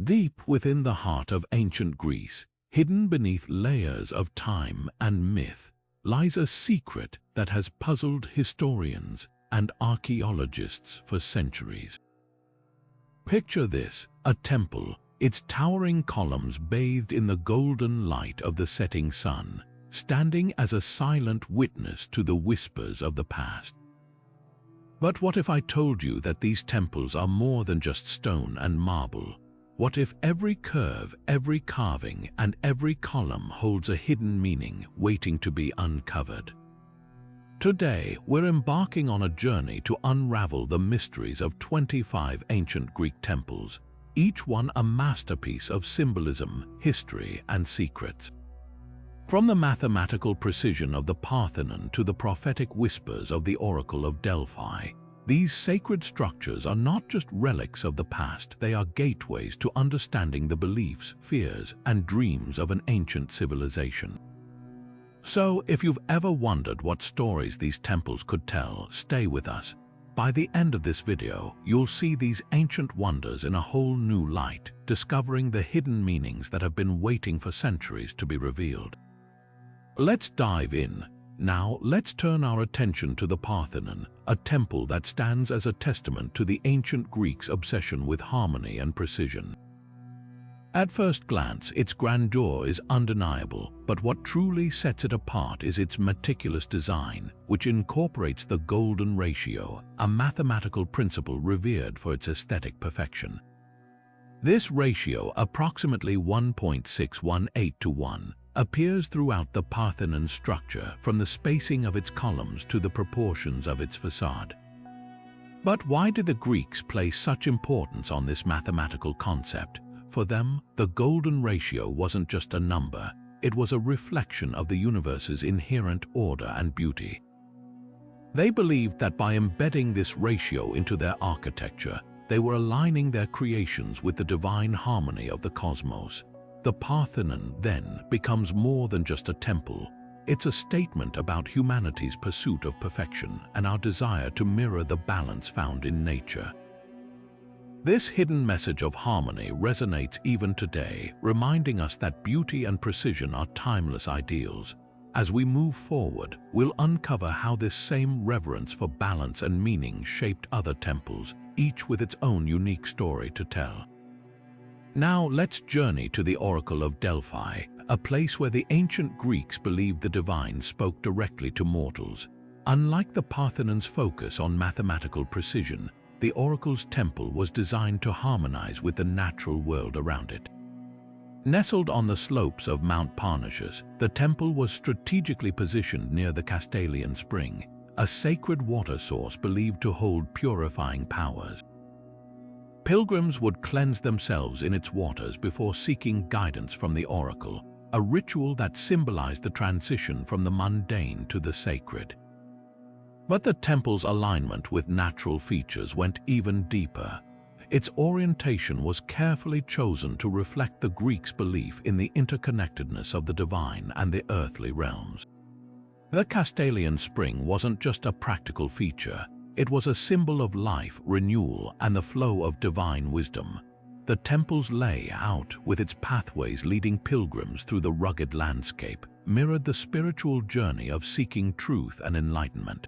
Deep within the heart of ancient Greece, hidden beneath layers of time and myth, lies a secret that has puzzled historians and archaeologists for centuries. Picture this, a temple, its towering columns bathed in the golden light of the setting sun, standing as a silent witness to the whispers of the past. But what if I told you that these temples are more than just stone and marble? What if every curve, every carving, and every column holds a hidden meaning waiting to be uncovered? Today, we're embarking on a journey to unravel the mysteries of 25 ancient Greek temples, each one a masterpiece of symbolism, history, and secrets. From the mathematical precision of the Parthenon to the prophetic whispers of the Oracle of Delphi, these sacred structures are not just relics of the past, they are gateways to understanding the beliefs, fears, and dreams of an ancient civilization. So, if you've ever wondered what stories these temples could tell, stay with us. By the end of this video, you'll see these ancient wonders in a whole new light, discovering the hidden meanings that have been waiting for centuries to be revealed. Let's dive in. Now, let's turn our attention to the Parthenon, a temple that stands as a testament to the ancient Greeks' obsession with harmony and precision. At first glance, its grandeur is undeniable, but what truly sets it apart is its meticulous design, which incorporates the golden ratio, a mathematical principle revered for its aesthetic perfection. This ratio, approximately 1.618 to 1, appears throughout the Parthenon structure, from the spacing of its columns to the proportions of its facade. But why did the Greeks place such importance on this mathematical concept? For them, the golden ratio wasn't just a number, it was a reflection of the universe's inherent order and beauty. They believed that by embedding this ratio into their architecture, they were aligning their creations with the divine harmony of the cosmos. The Parthenon, then, becomes more than just a temple. It's a statement about humanity's pursuit of perfection and our desire to mirror the balance found in nature. This hidden message of harmony resonates even today, reminding us that beauty and precision are timeless ideals. As we move forward, we'll uncover how this same reverence for balance and meaning shaped other temples, each with its own unique story to tell. Now let's journey to the Oracle of Delphi, a place where the ancient Greeks believed the divine spoke directly to mortals. Unlike the Parthenon's focus on mathematical precision, the oracle's temple was designed to harmonize with the natural world around it. Nestled on the slopes of Mount Parnassus, the temple was strategically positioned near the Castalian Spring, a sacred water source believed to hold purifying powers. Pilgrims would cleanse themselves in its waters before seeking guidance from the oracle, a ritual that symbolized the transition from the mundane to the sacred. But the temple's alignment with natural features went even deeper. Its orientation was carefully chosen to reflect the Greeks' belief in the interconnectedness of the divine and the earthly realms. The Castalian Spring wasn't just a practical feature, it was a symbol of life, renewal, and the flow of divine wisdom. The temple's layout, with its pathways leading pilgrims through the rugged landscape, mirrored the spiritual journey of seeking truth and enlightenment.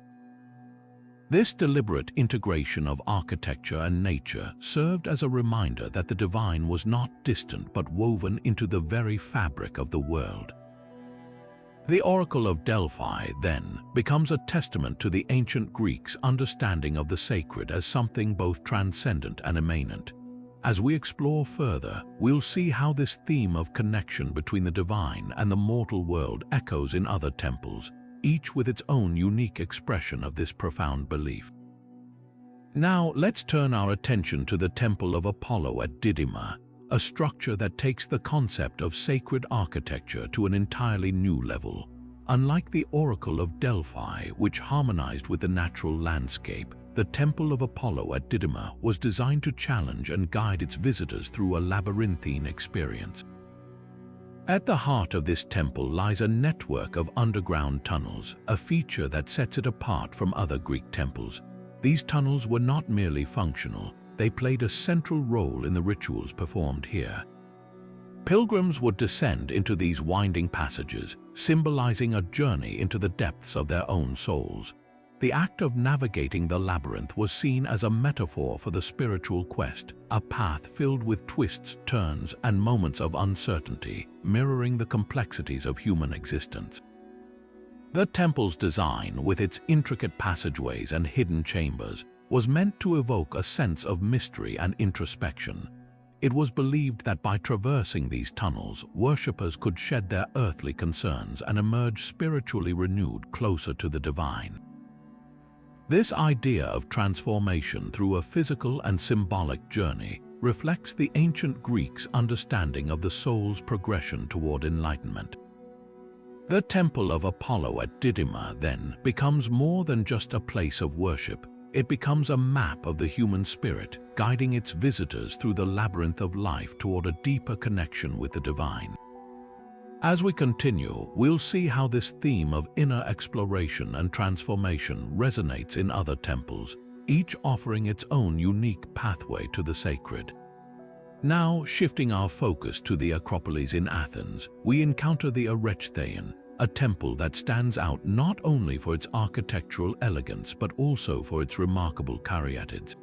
This deliberate integration of architecture and nature served as a reminder that the divine was not distant but woven into the very fabric of the world. The Oracle of Delphi, then, becomes a testament to the ancient Greeks' understanding of the sacred as something both transcendent and immanent. As we explore further, we'll see how this theme of connection between the divine and the mortal world echoes in other temples, each with its own unique expression of this profound belief. Now, let's turn our attention to the Temple of Apollo at Didyma, a structure that takes the concept of sacred architecture to an entirely new level. Unlike the Oracle of Delphi, which harmonized with the natural landscape, the Temple of Apollo at Didyma was designed to challenge and guide its visitors through a labyrinthine experience. At the heart of this temple lies a network of underground tunnels, a feature that sets it apart from other Greek temples. These tunnels were not merely functional, they played a central role in the rituals performed here. Pilgrims would descend into these winding passages, symbolizing a journey into the depths of their own souls. The act of navigating the labyrinth was seen as a metaphor for the spiritual quest, a path filled with twists, turns, and moments of uncertainty, mirroring the complexities of human existence. The temple's design, with its intricate passageways and hidden chambers, was meant to evoke a sense of mystery and introspection. It was believed that by traversing these tunnels, worshippers could shed their earthly concerns and emerge spiritually renewed, closer to the divine. This idea of transformation through a physical and symbolic journey reflects the ancient Greeks' understanding of the soul's progression toward enlightenment. The Temple of Apollo at Didyma, then, becomes more than just a place of worship. It becomes a map of the human spirit, guiding its visitors through the labyrinth of life toward a deeper connection with the divine. As we continue, we'll see how this theme of inner exploration and transformation resonates in other temples, each offering its own unique pathway to the sacred. Now, shifting our focus to the Acropolis in Athens, we encounter the Erechtheion, a temple that stands out not only for its architectural elegance but also for its remarkable caryatids.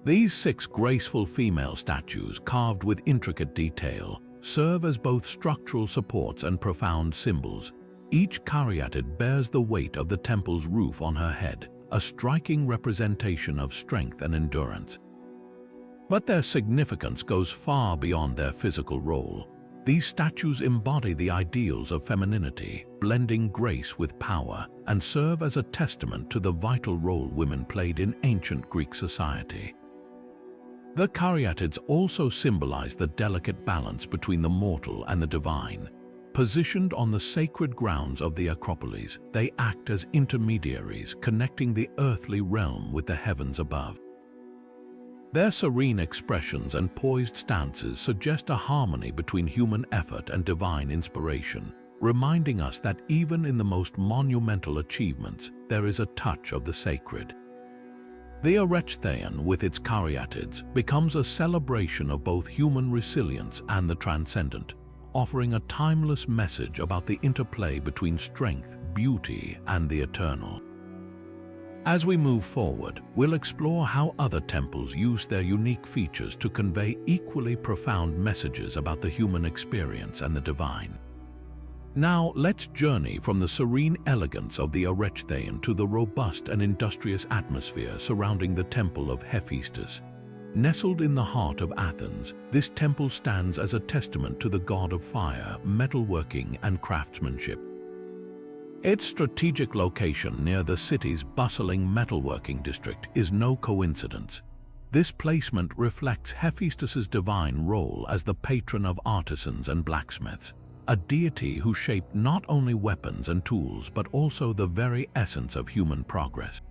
These 6 graceful female statues, carved with intricate detail, serve as both structural supports and profound symbols. Each caryatid bears the weight of the temple's roof on her head, a striking representation of strength and endurance. But their significance goes far beyond their physical role. These statues embody the ideals of femininity, blending grace with power, and serve as a testament to the vital role women played in ancient Greek society. The caryatids also symbolize the delicate balance between the mortal and the divine. Positioned on the sacred grounds of the Acropolis, they act as intermediaries, connecting the earthly realm with the heavens above. Their serene expressions and poised stances suggest a harmony between human effort and divine inspiration, reminding us that even in the most monumental achievements, there is a touch of the sacred. The Erechtheion, with its caryatids, becomes a celebration of both human resilience and the transcendent, offering a timeless message about the interplay between strength, beauty, and the eternal. As we move forward, we'll explore how other temples use their unique features to convey equally profound messages about the human experience and the divine. Now, let's journey from the serene elegance of the Erechtheion to the robust and industrious atmosphere surrounding the Temple of Hephaestus. Nestled in the heart of Athens, this temple stands as a testament to the god of fire, metalworking, and craftsmanship. Its strategic location near the city's bustling metalworking district is no coincidence. This placement reflects Hephaestus's divine role as the patron of artisans and blacksmiths, a deity who shaped not only weapons and tools but also the very essence of human progress.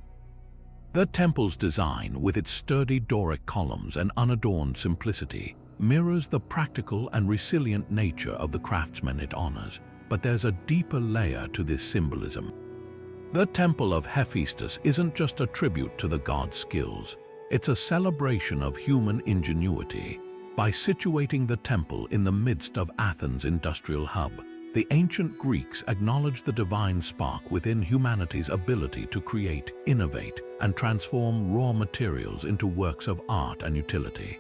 The temple's design, with its sturdy Doric columns and unadorned simplicity, mirrors the practical and resilient nature of the craftsmen it honors. But there's a deeper layer to this symbolism. The Temple of Hephaestus isn't just a tribute to the god's skills, it's a celebration of human ingenuity. By situating the temple in the midst of Athens' industrial hub, the ancient Greeks acknowledged the divine spark within humanity's ability to create, innovate, and transform raw materials into works of art and utility.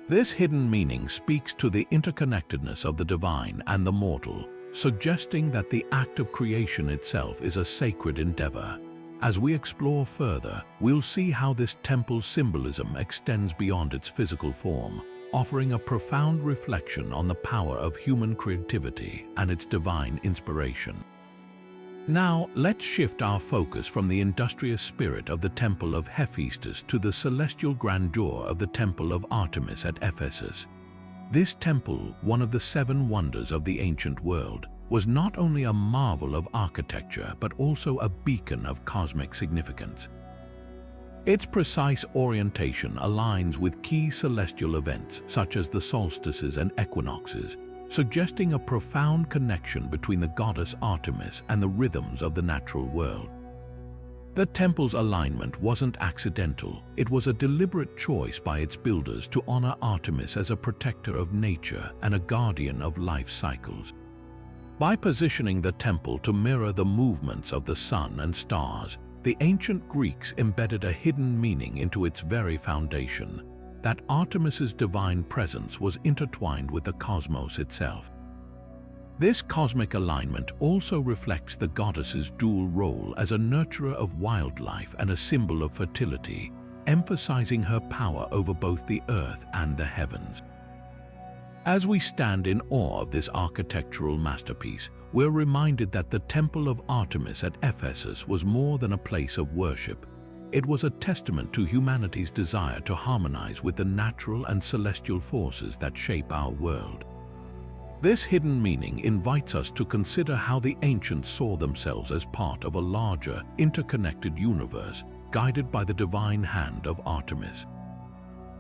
This hidden meaning speaks to the interconnectedness of the divine and the mortal, suggesting that the act of creation itself is a sacred endeavor. As we explore further, we'll see how this temple's symbolism extends beyond its physical form, offering a profound reflection on the power of human creativity and its divine inspiration. Now, let's shift our focus from the industrious spirit of the Temple of Hephaestus to the celestial grandeur of the Temple of Artemis at Ephesus. This temple, one of the 7 wonders of the ancient world, was not only a marvel of architecture but also a beacon of cosmic significance. Its precise orientation aligns with key celestial events such as the solstices and equinoxes, suggesting a profound connection between the goddess Artemis and the rhythms of the natural world. The temple's alignment wasn't accidental. It was a deliberate choice by its builders to honor Artemis as a protector of nature and a guardian of life cycles. By positioning the temple to mirror the movements of the sun and stars, the ancient Greeks embedded a hidden meaning into its very foundation, that Artemis's divine presence was intertwined with the cosmos itself. This cosmic alignment also reflects the goddess's dual role as a nurturer of wildlife and a symbol of fertility, emphasizing her power over both the earth and the heavens. As we stand in awe of this architectural masterpiece, we're reminded that the Temple of Artemis at Ephesus was more than a place of worship. It was a testament to humanity's desire to harmonize with the natural and celestial forces that shape our world. This hidden meaning invites us to consider how the ancients saw themselves as part of a larger, interconnected universe, guided by the divine hand of Artemis.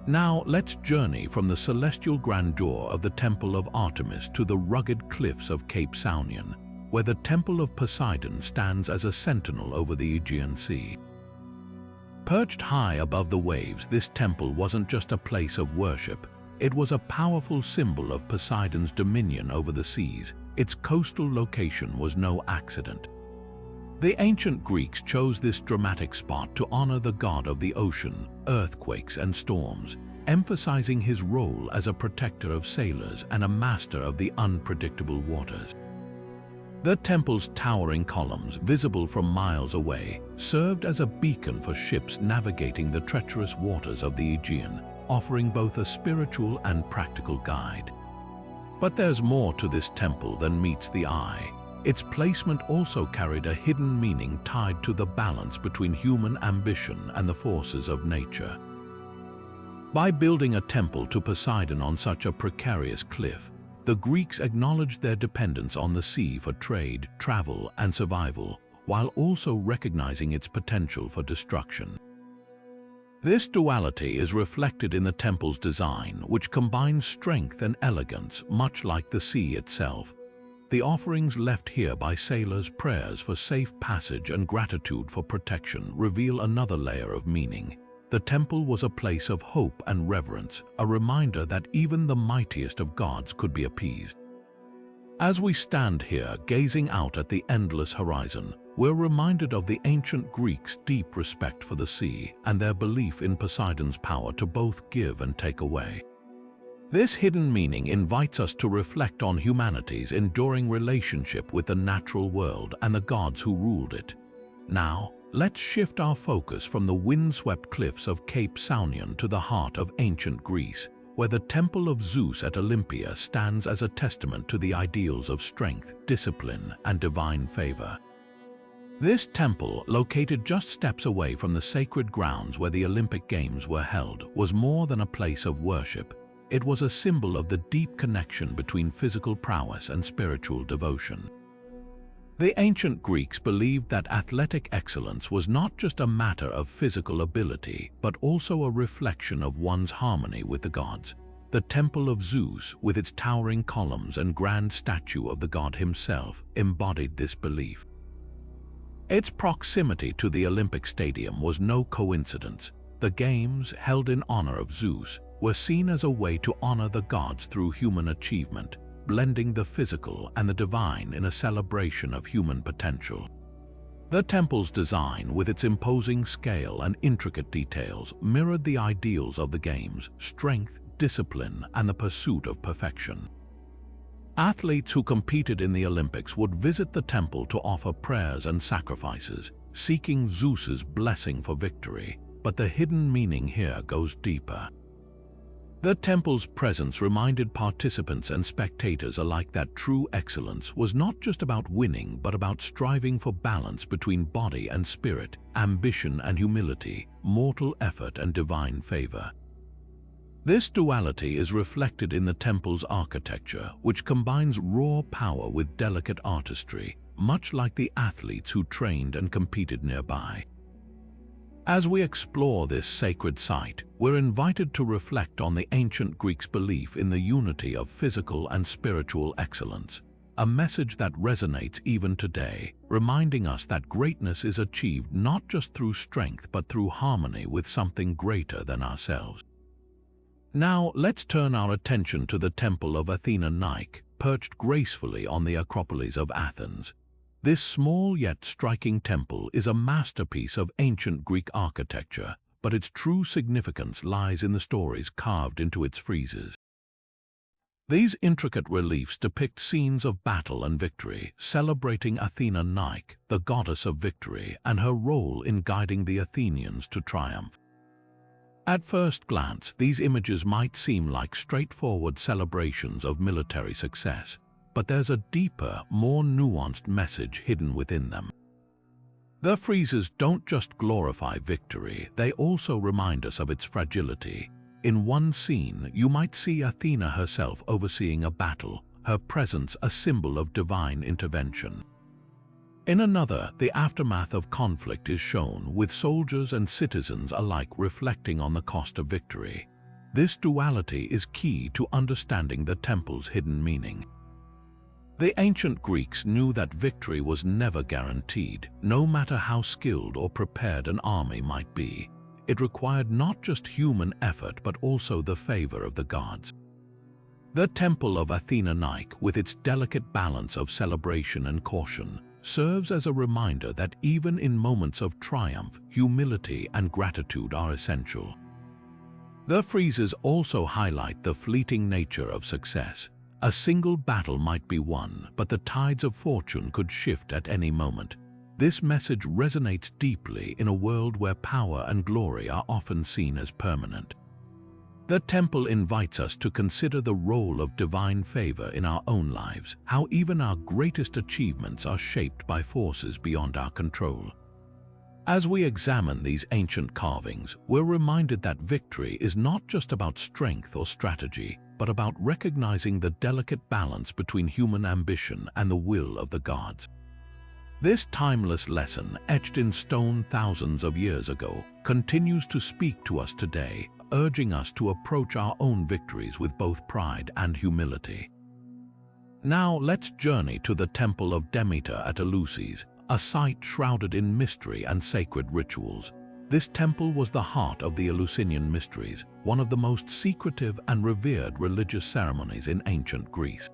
Now let's journey from the celestial grandeur of the Temple of Artemis to the rugged cliffs of Cape Saunion, where the Temple of Poseidon stands as a sentinel over the Aegean Sea. Perched high above the waves, this temple wasn't just a place of worship. It was a powerful symbol of Poseidon's dominion over the seas. Its coastal location was no accident. The ancient Greeks chose this dramatic spot to honor the god of the ocean, earthquakes, and storms, emphasizing his role as a protector of sailors and a master of the unpredictable waters. The temple's towering columns, visible from miles away, served as a beacon for ships navigating the treacherous waters of the Aegean, offering both a spiritual and practical guide. But there's more to this temple than meets the eye. Its placement also carried a hidden meaning tied to the balance between human ambition and the forces of nature. By building a temple to Poseidon on such a precarious cliff, the Greeks acknowledged their dependence on the sea for trade, travel, and survival, while also recognizing its potential for destruction. This duality is reflected in the temple's design, which combines strength and elegance, much like the sea itself. The offerings left here by sailors' prayers for safe passage and gratitude for protection reveal another layer of meaning. The temple was a place of hope and reverence, a reminder that even the mightiest of gods could be appeased. As we stand here, gazing out at the endless horizon, we're reminded of the ancient Greeks' deep respect for the sea and their belief in Poseidon's power to both give and take away. This hidden meaning invites us to reflect on humanity's enduring relationship with the natural world and the gods who ruled it. Now, let's shift our focus from the windswept cliffs of Cape Saunion to the heart of ancient Greece, where the Temple of Zeus at Olympia stands as a testament to the ideals of strength, discipline, and divine favor. This temple, located just steps away from the sacred grounds where the Olympic Games were held, was more than a place of worship. It was a symbol of the deep connection between physical prowess and spiritual devotion. The ancient Greeks believed that athletic excellence was not just a matter of physical ability, but also a reflection of one's harmony with the gods. The Temple of Zeus, with its towering columns and grand statue of the god himself, embodied this belief. Its proximity to the Olympic Stadium was no coincidence. The Games, held in honor of Zeus, were seen as a way to honor the gods through human achievement, blending the physical and the divine in a celebration of human potential. The temple's design, with its imposing scale and intricate details, mirrored the ideals of the Games: strength, discipline, and the pursuit of perfection. Athletes who competed in the Olympics would visit the temple to offer prayers and sacrifices, seeking Zeus's blessing for victory. But the hidden meaning here goes deeper. The temple's presence reminded participants and spectators alike that true excellence was not just about winning, but about striving for balance between body and spirit, ambition and humility, mortal effort and divine favor. This duality is reflected in the temple's architecture, which combines raw power with delicate artistry, much like the athletes who trained and competed nearby. As we explore this sacred site, we're invited to reflect on the ancient Greeks' belief in the unity of physical and spiritual excellence. a message that resonates even today, reminding us that greatness is achieved not just through strength but through harmony with something greater than ourselves. Now, let's turn our attention to the Temple of Athena Nike, perched gracefully on the Acropolis of Athens. This small yet striking temple is a masterpiece of ancient Greek architecture, but its true significance lies in the stories carved into its friezes. These intricate reliefs depict scenes of battle and victory, celebrating Athena Nike, the goddess of victory, and her role in guiding the Athenians to triumph. At first glance, these images might seem like straightforward celebrations of military success, but there's a deeper, more nuanced message hidden within them. The friezes don't just glorify victory, they also remind us of its fragility. In one scene, you might see Athena herself overseeing a battle, her presence a symbol of divine intervention. In another, the aftermath of conflict is shown, with soldiers and citizens alike reflecting on the cost of victory. This duality is key to understanding the temple's hidden meaning. The ancient Greeks knew that victory was never guaranteed, no matter how skilled or prepared an army might be. It required not just human effort but also the favor of the gods. The Temple of Athena Nike, with its delicate balance of celebration and caution, serves as a reminder that even in moments of triumph, humility and gratitude are essential. The friezes also highlight the fleeting nature of success. A single battle might be won, but the tides of fortune could shift at any moment. This message resonates deeply in a world where power and glory are often seen as permanent. The temple invites us to consider the role of divine favor in our own lives, how even our greatest achievements are shaped by forces beyond our control. As we examine these ancient carvings, we're reminded that victory is not just about strength or strategy, but about recognizing the delicate balance between human ambition and the will of the gods. This timeless lesson, etched in stone thousands of years ago, continues to speak to us today, urging us to approach our own victories with both pride and humility. Now let's journey to the Temple of Demeter at Eleusis, a site shrouded in mystery and sacred rituals. This temple was the heart of the Eleusinian mysteries, one of the most secretive and revered religious ceremonies in ancient Greece.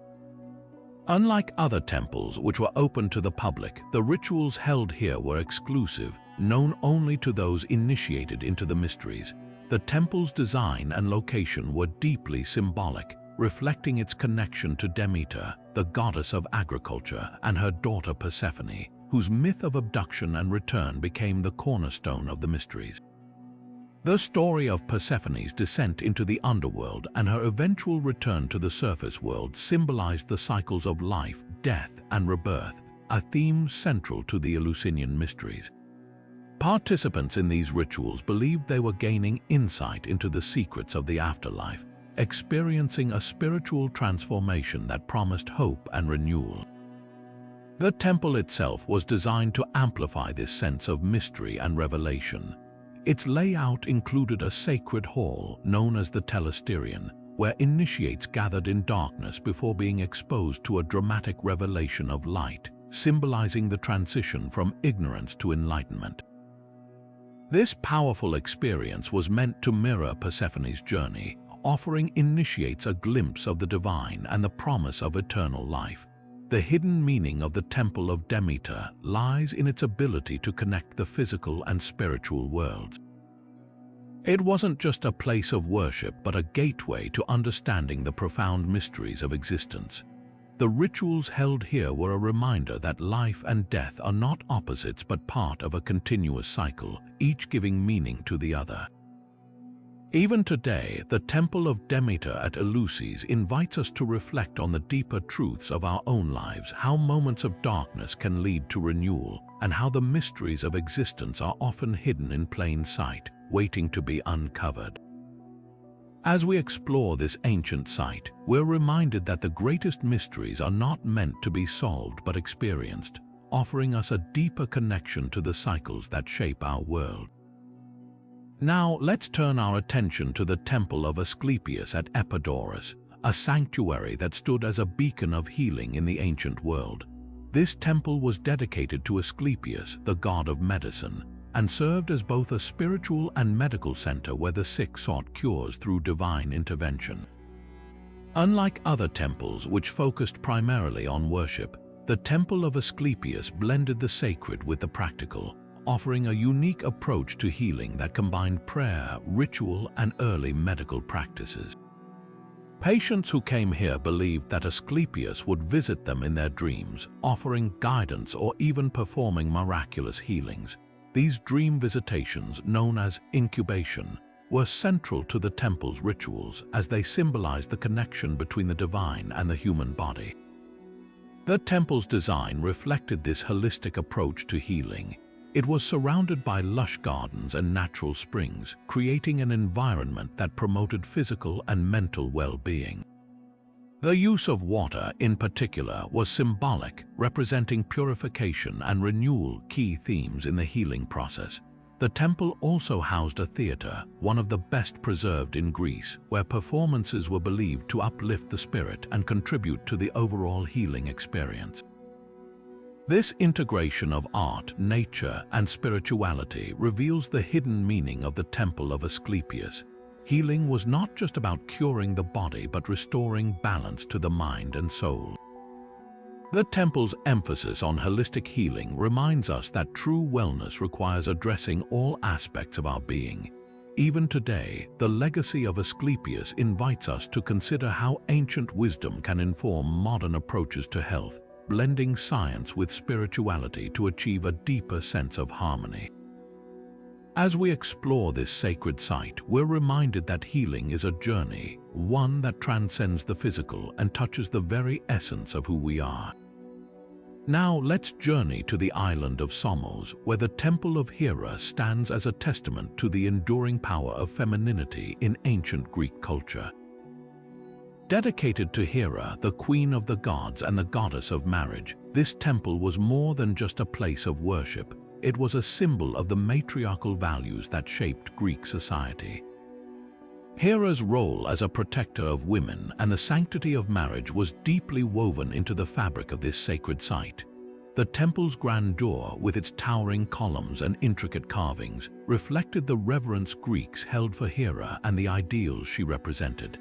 Unlike other temples which were open to the public, the rituals held here were exclusive, known only to those initiated into the mysteries. The temple's design and location were deeply symbolic, reflecting its connection to Demeter, the goddess of agriculture, and her daughter Persephone, whose myth of abduction and return became the cornerstone of the mysteries. The story of Persephone's descent into the underworld and her eventual return to the surface world symbolized the cycles of life, death, and rebirth, a theme central to the Eleusinian mysteries. Participants in these rituals believed they were gaining insight into the secrets of the afterlife, experiencing a spiritual transformation that promised hope and renewal. The temple itself was designed to amplify this sense of mystery and revelation. Its layout included a sacred hall known as the Telesterion, where initiates gathered in darkness before being exposed to a dramatic revelation of light, symbolizing the transition from ignorance to enlightenment. This powerful experience was meant to mirror Persephone's journey, offering initiates a glimpse of the divine and the promise of eternal life. The hidden meaning of the Temple of Demeter lies in its ability to connect the physical and spiritual worlds. It wasn't just a place of worship, but a gateway to understanding the profound mysteries of existence. The rituals held here were a reminder that life and death are not opposites but part of a continuous cycle, each giving meaning to the other. Even today, the Temple of Demeter at Eleusis invites us to reflect on the deeper truths of our own lives, how moments of darkness can lead to renewal, and how the mysteries of existence are often hidden in plain sight, waiting to be uncovered. As we explore this ancient site, we're reminded that the greatest mysteries are not meant to be solved but experienced, offering us a deeper connection to the cycles that shape our world. Now let's turn our attention to the Temple of Asclepius at Epidaurus, a sanctuary that stood as a beacon of healing in the ancient world. This temple was dedicated to Asclepius, the god of medicine, and served as both a spiritual and medical center where the sick sought cures through divine intervention. Unlike other temples which focused primarily on worship, the Temple of Asclepius blended the sacred with the practical, offering a unique approach to healing that combined prayer, ritual, and early medical practices. Patients who came here believed that Asclepius would visit them in their dreams, offering guidance or even performing miraculous healings. These dream visitations, known as incubation, were central to the temple's rituals as they symbolized the connection between the divine and the human body. The temple's design reflected this holistic approach to healing. It was surrounded by lush gardens and natural springs, creating an environment that promoted physical and mental well-being. The use of water, in particular, was symbolic, representing purification and renewal, key themes in the healing process. The temple also housed a theater, one of the best preserved in Greece, where performances were believed to uplift the spirit and contribute to the overall healing experience. This integration of art, nature, and spirituality reveals the hidden meaning of the Temple of Asclepius. Healing was not just about curing the body but restoring balance to the mind and soul. The temple's emphasis on holistic healing reminds us that true wellness requires addressing all aspects of our being. Even today, the legacy of Asclepius invites us to consider how ancient wisdom can inform modern approaches to health, blending science with spirituality to achieve a deeper sense of harmony. As we explore this sacred site, we're reminded that healing is a journey, one that transcends the physical and touches the very essence of who we are. Now let's journey to the island of Samos, where the Temple of Hera stands as a testament to the enduring power of femininity in ancient Greek culture. Dedicated to Hera, the queen of the gods and the goddess of marriage, this temple was more than just a place of worship. It was a symbol of the matriarchal values that shaped Greek society. Hera's role as a protector of women and the sanctity of marriage was deeply woven into the fabric of this sacred site. The temple's grandeur, with its towering columns and intricate carvings, reflected the reverence Greeks held for Hera and the ideals she represented.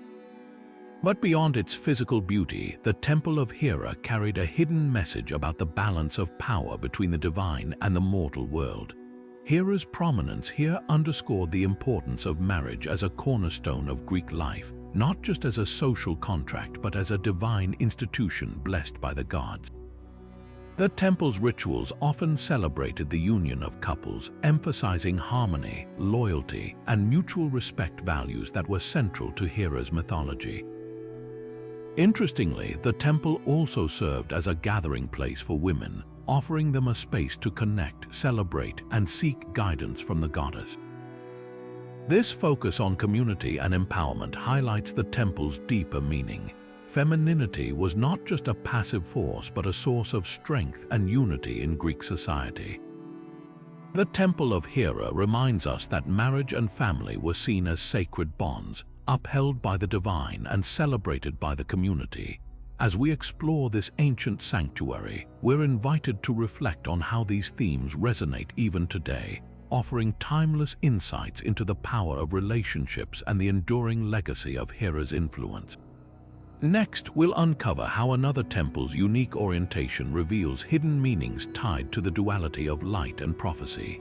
But beyond its physical beauty, the Temple of Hera carried a hidden message about the balance of power between the divine and the mortal world. Hera's prominence here underscored the importance of marriage as a cornerstone of Greek life, not just as a social contract but as a divine institution blessed by the gods. The temple's rituals often celebrated the union of couples, emphasizing harmony, loyalty, and mutual respect, values that were central to Hera's mythology. Interestingly, the temple also served as a gathering place for women, offering them a space to connect, celebrate, and seek guidance from the goddess. This focus on community and empowerment highlights the temple's deeper meaning. Femininity was not just a passive force but a source of strength and unity in Greek society. The Temple of Hera reminds us that marriage and family were seen as sacred bonds, upheld by the divine and celebrated by the community. As we explore this ancient sanctuary, we're invited to reflect on how these themes resonate even today, offering timeless insights into the power of relationships and the enduring legacy of Hera's influence. Next, we'll uncover how another temple's unique orientation reveals hidden meanings tied to the duality of light and prophecy.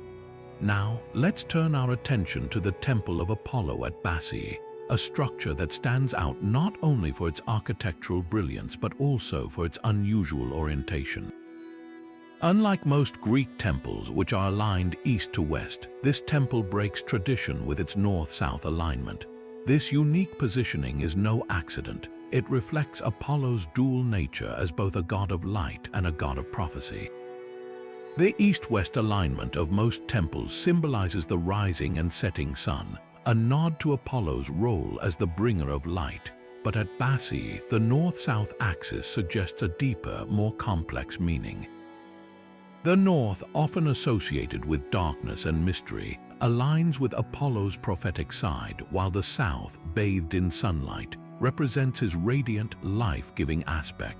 Now, let's turn our attention to the Temple of Apollo at Bassae, a structure that stands out not only for its architectural brilliance but also for its unusual orientation. Unlike most Greek temples, which are aligned east to west, this temple breaks tradition with its north-south alignment. This unique positioning is no accident. It reflects Apollo's dual nature as both a god of light and a god of prophecy. The east-west alignment of most temples symbolizes the rising and setting sun, a nod to Apollo's role as the bringer of light. But at Bassae, the north-south axis suggests a deeper, more complex meaning. The north, often associated with darkness and mystery, aligns with Apollo's prophetic side, while the south, bathed in sunlight, represents his radiant, life-giving aspect.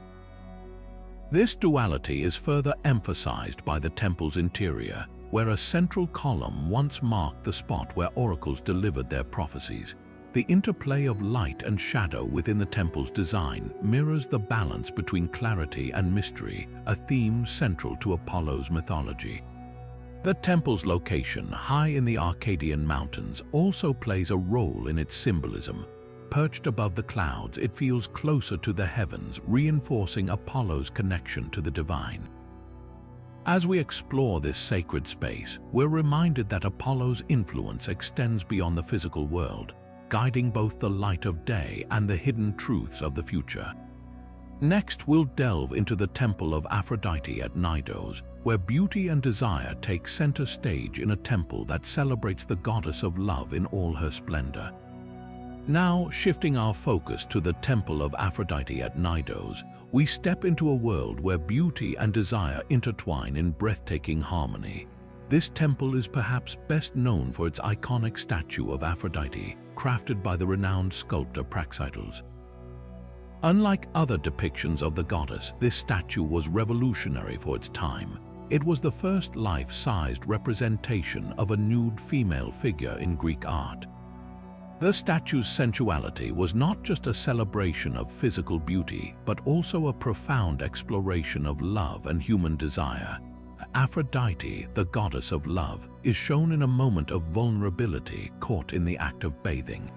This duality is further emphasized by the temple's interior, where a central column once marked the spot where oracles delivered their prophecies. The interplay of light and shadow within the temple's design mirrors the balance between clarity and mystery, a theme central to Apollo's mythology. The temple's location, high in the Arcadian mountains, also plays a role in its symbolism. Perched above the clouds, it feels closer to the heavens, reinforcing Apollo's connection to the divine. As we explore this sacred space, we're reminded that Apollo's influence extends beyond the physical world, guiding both the light of day and the hidden truths of the future. Next, we'll delve into the temple of Aphrodite at Knidos, where beauty and desire take center stage in a temple that celebrates the goddess of love in all her splendor. Now, shifting our focus to the temple of Aphrodite at Knidos, we step into a world where beauty and desire intertwine in breathtaking harmony. This temple is perhaps best known for its iconic statue of Aphrodite, crafted by the renowned sculptor Praxiteles. Unlike other depictions of the goddess, this statue was revolutionary for its time. It was the first life-sized representation of a nude female figure in Greek art. The statue's sensuality was not just a celebration of physical beauty, but also a profound exploration of love and human desire. Aphrodite, the goddess of love, is shown in a moment of vulnerability, caught in the act of bathing.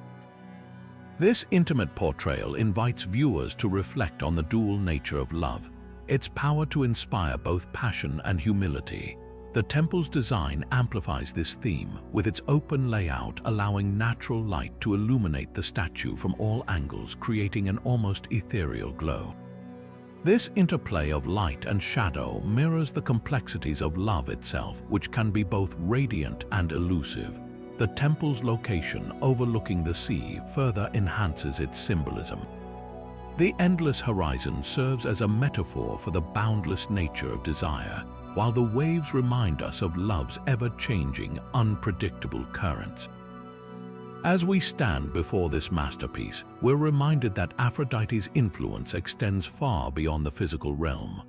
This intimate portrayal invites viewers to reflect on the dual nature of love, its power to inspire both passion and humility. The temple's design amplifies this theme, with its open layout allowing natural light to illuminate the statue from all angles, creating an almost ethereal glow. This interplay of light and shadow mirrors the complexities of love itself, which can be both radiant and elusive. The temple's location, overlooking the sea, further enhances its symbolism. The endless horizon serves as a metaphor for the boundless nature of desire, while the waves remind us of love's ever-changing, unpredictable currents. As we stand before this masterpiece, we're reminded that Aphrodite's influence extends far beyond the physical realm.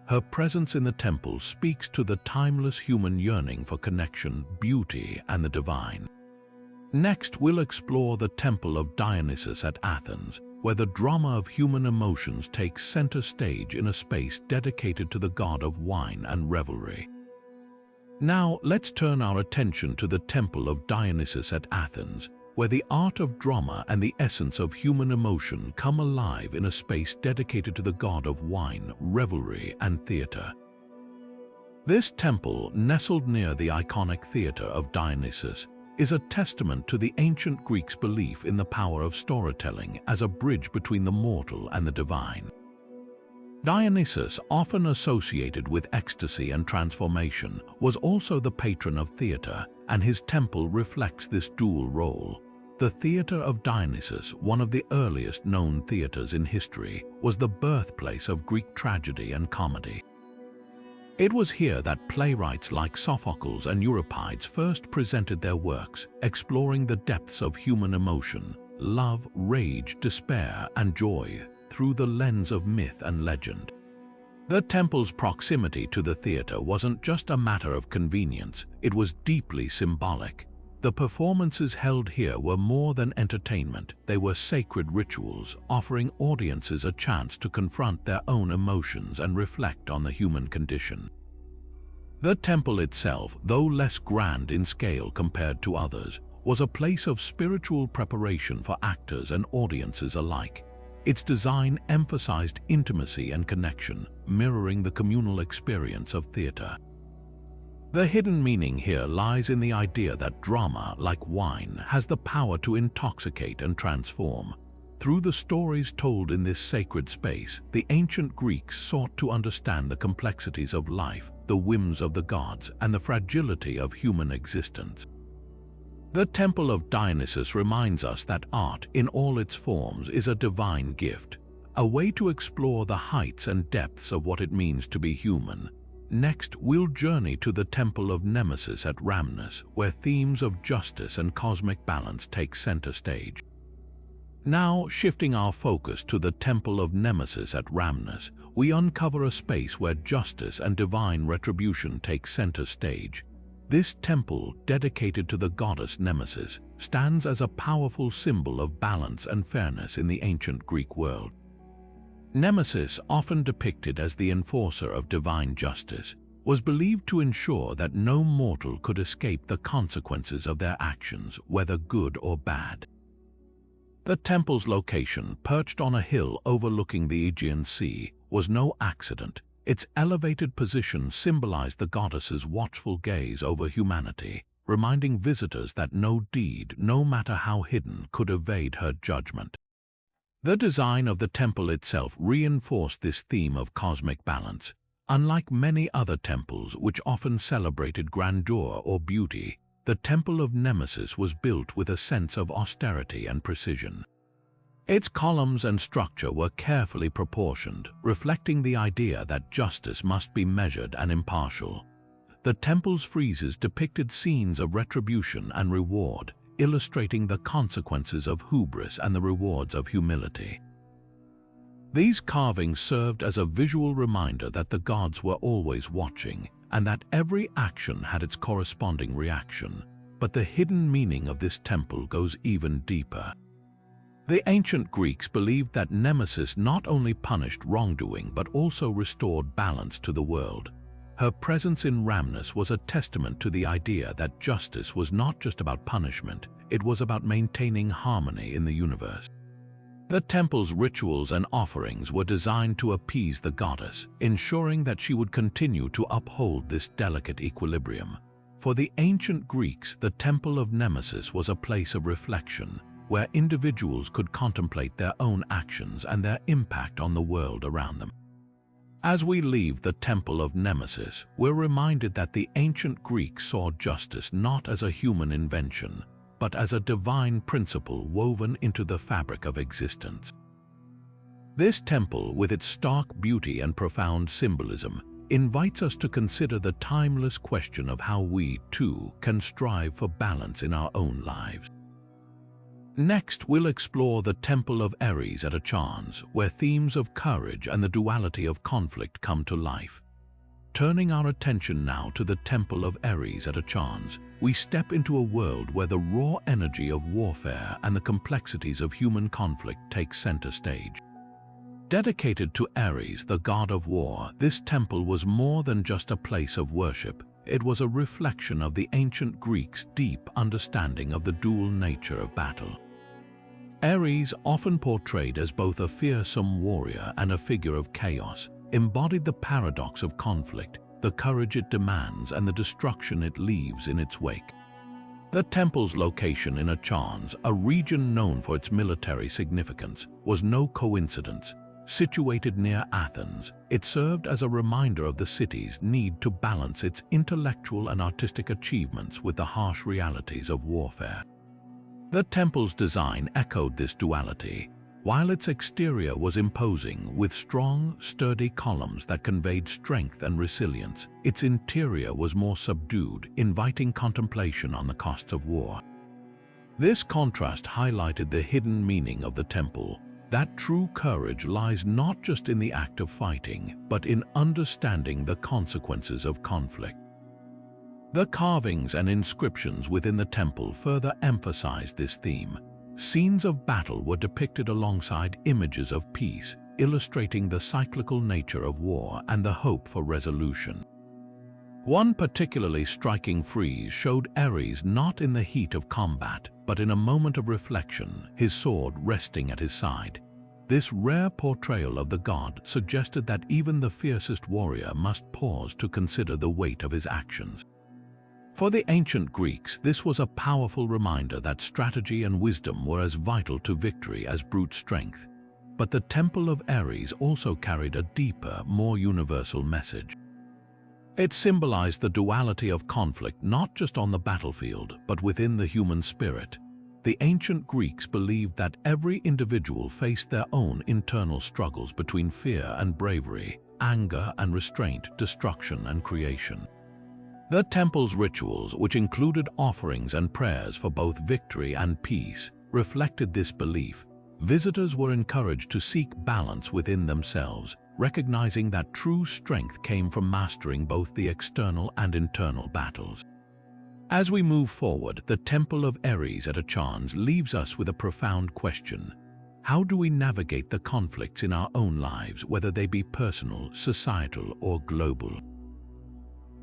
Her presence in the temple speaks to the timeless human yearning for connection, beauty, and the divine. Next, we'll explore the temple of Dionysus at Athens, where the drama of human emotions takes center stage in a space dedicated to the god of wine and revelry. Now, let's turn our attention to the temple of Dionysus at Athens, where the art of drama and the essence of human emotion come alive in a space dedicated to the god of wine, revelry, and theater. This temple, nestled near the iconic theater of Dionysus, is a testament to the ancient Greeks' belief in the power of storytelling as a bridge between the mortal and the divine. Dionysus, often associated with ecstasy and transformation, was also the patron of theater, and his temple reflects this dual role. The theater of Dionysus, one of the earliest known theaters in history, was the birthplace of Greek tragedy and comedy. It was here that playwrights like Sophocles and Euripides first presented their works, exploring the depths of human emotion, love, rage, despair, and joy, through the lens of myth and legend. The temple's proximity to the theater wasn't just a matter of convenience, it was deeply symbolic. The performances held here were more than entertainment, they were sacred rituals, offering audiences a chance to confront their own emotions and reflect on the human condition. The temple itself, though less grand in scale compared to others, was a place of spiritual preparation for actors and audiences alike. Its design emphasized intimacy and connection, mirroring the communal experience of theater. The hidden meaning here lies in the idea that drama, like wine, has the power to intoxicate and transform. Through the stories told in this sacred space, the ancient Greeks sought to understand the complexities of life, the whims of the gods, and the fragility of human existence. The Temple of Dionysus reminds us that art, in all its forms, is a divine gift, a way to explore the heights and depths of what it means to be human. Next, we'll journey to the Temple of Nemesis at Rhamnus, where themes of justice and cosmic balance take center stage. Now, shifting our focus to the Temple of Nemesis at Rhamnus, we uncover a space where justice and divine retribution take center stage. This temple, dedicated to the goddess Nemesis, stands as a powerful symbol of balance and fairness in the ancient Greek world. Nemesis, often depicted as the enforcer of divine justice, was believed to ensure that no mortal could escape the consequences of their actions, whether good or bad. The temple's location, perched on a hill overlooking the Aegean Sea, was no accident. Its elevated position symbolized the goddess's watchful gaze over humanity, reminding visitors that no deed, no matter how hidden, could evade her judgment. The design of the temple itself reinforced this theme of cosmic balance. Unlike many other temples which often celebrated grandeur or beauty, the Temple of Nemesis was built with a sense of austerity and precision. Its columns and structure were carefully proportioned, reflecting the idea that justice must be measured and impartial. The temple's friezes depicted scenes of retribution and reward, illustrating the consequences of hubris and the rewards of humility. These carvings served as a visual reminder that the gods were always watching, and that every action had its corresponding reaction. But the hidden meaning of this temple goes even deeper. The ancient Greeks believed that Nemesis not only punished wrongdoing but also restored balance to the world. Her presence in Rhamnus was a testament to the idea that justice was not just about punishment, it was about maintaining harmony in the universe. The temple's rituals and offerings were designed to appease the goddess, ensuring that she would continue to uphold this delicate equilibrium. For the ancient Greeks, the Temple of Nemesis was a place of reflection, where individuals could contemplate their own actions and their impact on the world around them. As we leave the Temple of Nemesis, we're reminded that the ancient Greeks saw justice not as a human invention, but as a divine principle woven into the fabric of existence. This temple, with its stark beauty and profound symbolism, invites us to consider the timeless question of how we, too, can strive for balance in our own lives. Next, we'll explore the Temple of Ares at Achans, where themes of courage and the duality of conflict come to life. Turning our attention now to the Temple of Ares at Achans, we step into a world where the raw energy of warfare and the complexities of human conflict take center stage. Dedicated to Ares, the god of war, this temple was more than just a place of worship. It was a reflection of the ancient Greeks' deep understanding of the dual nature of battle. Ares, often portrayed as both a fearsome warrior and a figure of chaos, embodied the paradox of conflict, the courage it demands and the destruction it leaves in its wake. The temple's location in Achans, a region known for its military significance, was no coincidence. Situated near Athens, it served as a reminder of the city's need to balance its intellectual and artistic achievements with the harsh realities of warfare. The temple's design echoed this duality. While its exterior was imposing, with strong, sturdy columns that conveyed strength and resilience, its interior was more subdued, inviting contemplation on the costs of war. This contrast highlighted the hidden meaning of the temple, that true courage lies not just in the act of fighting, but in understanding the consequences of conflict. The carvings and inscriptions within the temple further emphasized this theme. Scenes of battle were depicted alongside images of peace, illustrating the cyclical nature of war and the hope for resolution. One particularly striking frieze showed Ares not in the heat of combat, but in a moment of reflection, his sword resting at his side. This rare portrayal of the god suggested that even the fiercest warrior must pause to consider the weight of his actions. For the ancient Greeks, this was a powerful reminder that strategy and wisdom were as vital to victory as brute strength. But the Temple of Ares also carried a deeper, more universal message. It symbolized the duality of conflict not just on the battlefield, but within the human spirit. The ancient Greeks believed that every individual faced their own internal struggles between fear and bravery, anger and restraint, destruction and creation. The temple's rituals, which included offerings and prayers for both victory and peace, reflected this belief. Visitors were encouraged to seek balance within themselves, recognizing that true strength came from mastering both the external and internal battles. As we move forward, the Temple of Ares at Achans leaves us with a profound question. How do we navigate the conflicts in our own lives, whether they be personal, societal, or global?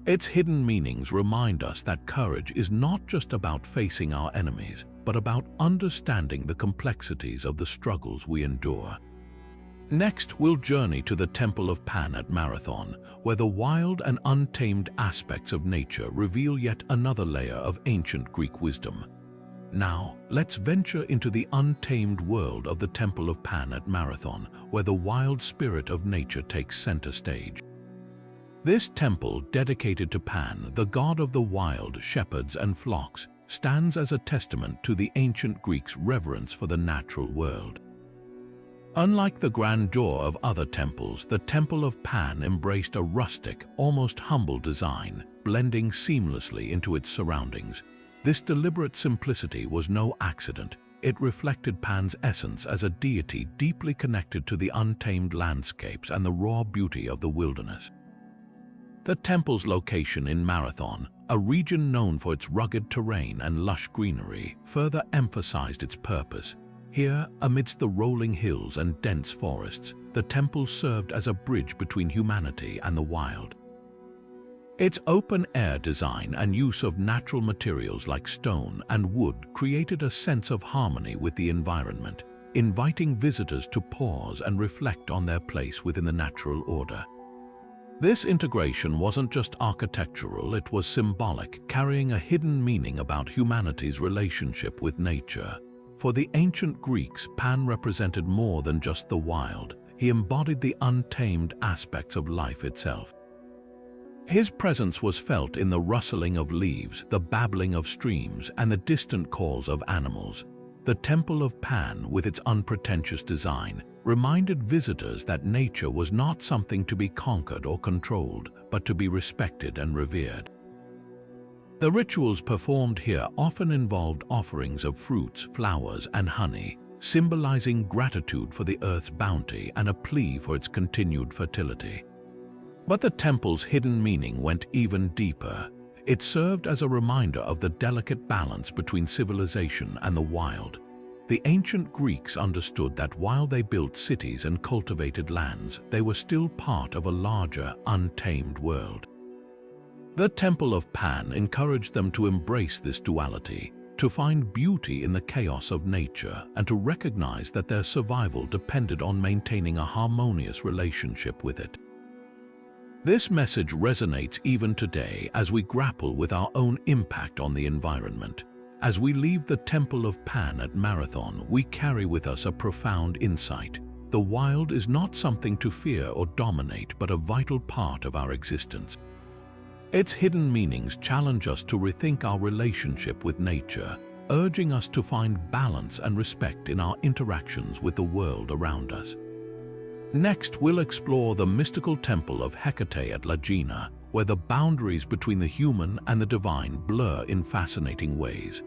Its hidden meanings remind us that courage is not just about facing our enemies, but about understanding the complexities of the struggles we endure. Next, we'll journey to the Temple of Pan at Marathon, where the wild and untamed aspects of nature reveal yet another layer of ancient Greek wisdom. Now, let's venture into the untamed world of the Temple of Pan at Marathon, where the wild spirit of nature takes center stage. This temple, dedicated to Pan, the god of the wild, shepherds, and flocks, stands as a testament to the ancient Greeks' reverence for the natural world. Unlike the grandeur of other temples, the Temple of Pan embraced a rustic, almost humble design, blending seamlessly into its surroundings. This deliberate simplicity was no accident. It reflected Pan's essence as a deity deeply connected to the untamed landscapes and the raw beauty of the wilderness. The temple's location in Marathon, a region known for its rugged terrain and lush greenery, further emphasized its purpose. Here, amidst the rolling hills and dense forests, the temple served as a bridge between humanity and the wild. Its open-air design and use of natural materials like stone and wood created a sense of harmony with the environment, inviting visitors to pause and reflect on their place within the natural order. This integration wasn't just architectural, it was symbolic, carrying a hidden meaning about humanity's relationship with nature. For the ancient Greeks, Pan represented more than just the wild. He embodied the untamed aspects of life itself. His presence was felt in the rustling of leaves, the babbling of streams, and the distant calls of animals. The Temple of Pan, with its unpretentious design, reminded visitors that nature was not something to be conquered or controlled, but to be respected and revered. The rituals performed here often involved offerings of fruits, flowers, and honey, symbolizing gratitude for the earth's bounty and a plea for its continued fertility. But the temple's hidden meaning went even deeper. It served as a reminder of the delicate balance between civilization and the wild. The ancient Greeks understood that while they built cities and cultivated lands, they were still part of a larger, untamed world. The Temple of Pan encouraged them to embrace this duality, to find beauty in the chaos of nature, and to recognize that their survival depended on maintaining a harmonious relationship with it. This message resonates even today as we grapple with our own impact on the environment. As we leave the Temple of Pan at Marathon, we carry with us a profound insight. The wild is not something to fear or dominate, but a vital part of our existence. Its hidden meanings challenge us to rethink our relationship with nature, urging us to find balance and respect in our interactions with the world around us. Next, we'll explore the mystical temple of Hecate at Labyrinthine, where the boundaries between the human and the divine blur in fascinating ways.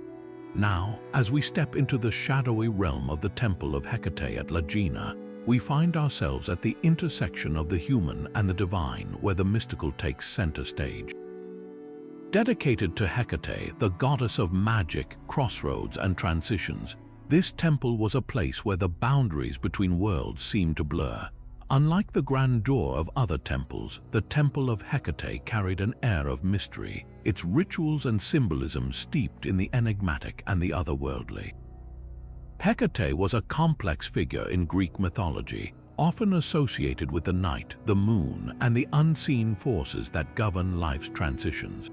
Now, as we step into the shadowy realm of the temple of Hecate at Labyrinthine, we find ourselves at the intersection of the human and the divine, where the mystical takes center stage. Dedicated to Hecate, the goddess of magic, crossroads, and transitions, this temple was a place where the boundaries between worlds seemed to blur. Unlike the grandeur of other temples, the Temple of Hecate carried an air of mystery, its rituals and symbolism steeped in the enigmatic and the otherworldly. Hecate was a complex figure in Greek mythology, often associated with the night, the moon, and the unseen forces that govern life's transitions.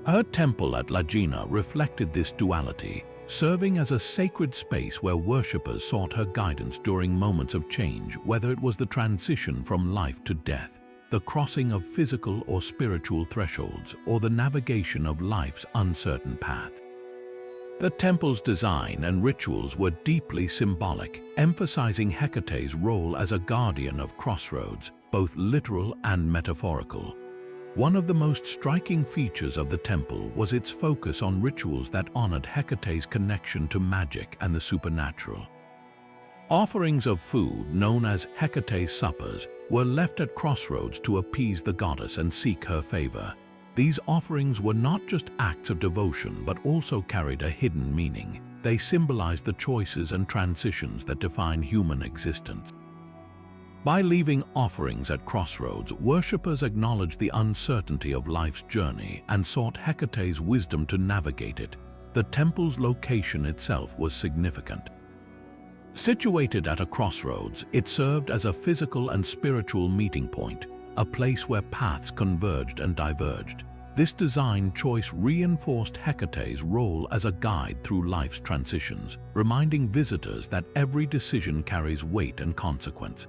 Her temple at Labyrinthine reflected this duality, serving as a sacred space where worshippers sought her guidance during moments of change, whether it was the transition from life to death, the crossing of physical or spiritual thresholds, or the navigation of life's uncertain path. The temple's design and rituals were deeply symbolic, emphasizing Hecate's role as a guardian of crossroads, both literal and metaphorical. One of the most striking features of the temple was its focus on rituals that honored Hecate's connection to magic and the supernatural. Offerings of food, known as Hecate's suppers, were left at crossroads to appease the goddess and seek her favor. These offerings were not just acts of devotion but also carried a hidden meaning. They symbolized the choices and transitions that define human existence. By leaving offerings at crossroads, worshippers acknowledged the uncertainty of life's journey and sought Hecate's wisdom to navigate it. The temple's location itself was significant. Situated at a crossroads, it served as a physical and spiritual meeting point, a place where paths converged and diverged. This design choice reinforced Hecate's role as a guide through life's transitions, reminding visitors that every decision carries weight and consequence.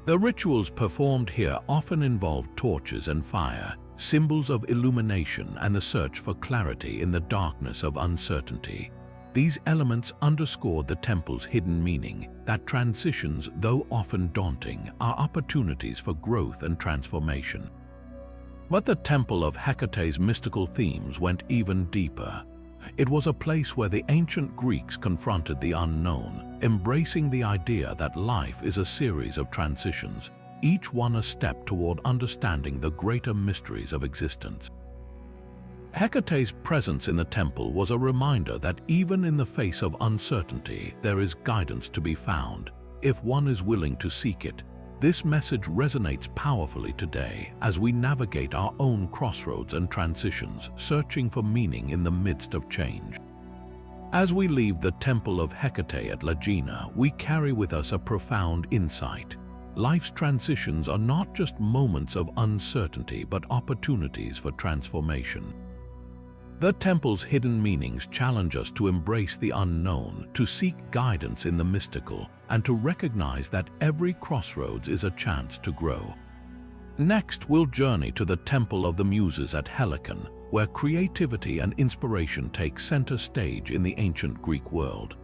The rituals performed here often involved torches and fire, symbols of illumination and the search for clarity in the darkness of uncertainty. These elements underscored the temple's hidden meaning, that transitions, though often daunting, are opportunities for growth and transformation. But the temple of Hecate's mystical themes went even deeper. It was a place where the ancient Greeks confronted the unknown, embracing the idea that life is a series of transitions, each one a step toward understanding the greater mysteries of existence. Hecate's presence in the temple was a reminder that even in the face of uncertainty, there is guidance to be found, if one is willing to seek it. This message resonates powerfully today as we navigate our own crossroads and transitions, searching for meaning in the midst of change. As we leave the temple of Hecate at Labyrinthine, we carry with us a profound insight. Life's transitions are not just moments of uncertainty but opportunities for transformation. The temple's hidden meanings challenge us to embrace the unknown, to seek guidance in the mystical, and to recognize that every crossroads is a chance to grow. Next, we'll journey to the Temple of the Muses at Helicon, where creativity and inspiration take center stage in the ancient Greek world.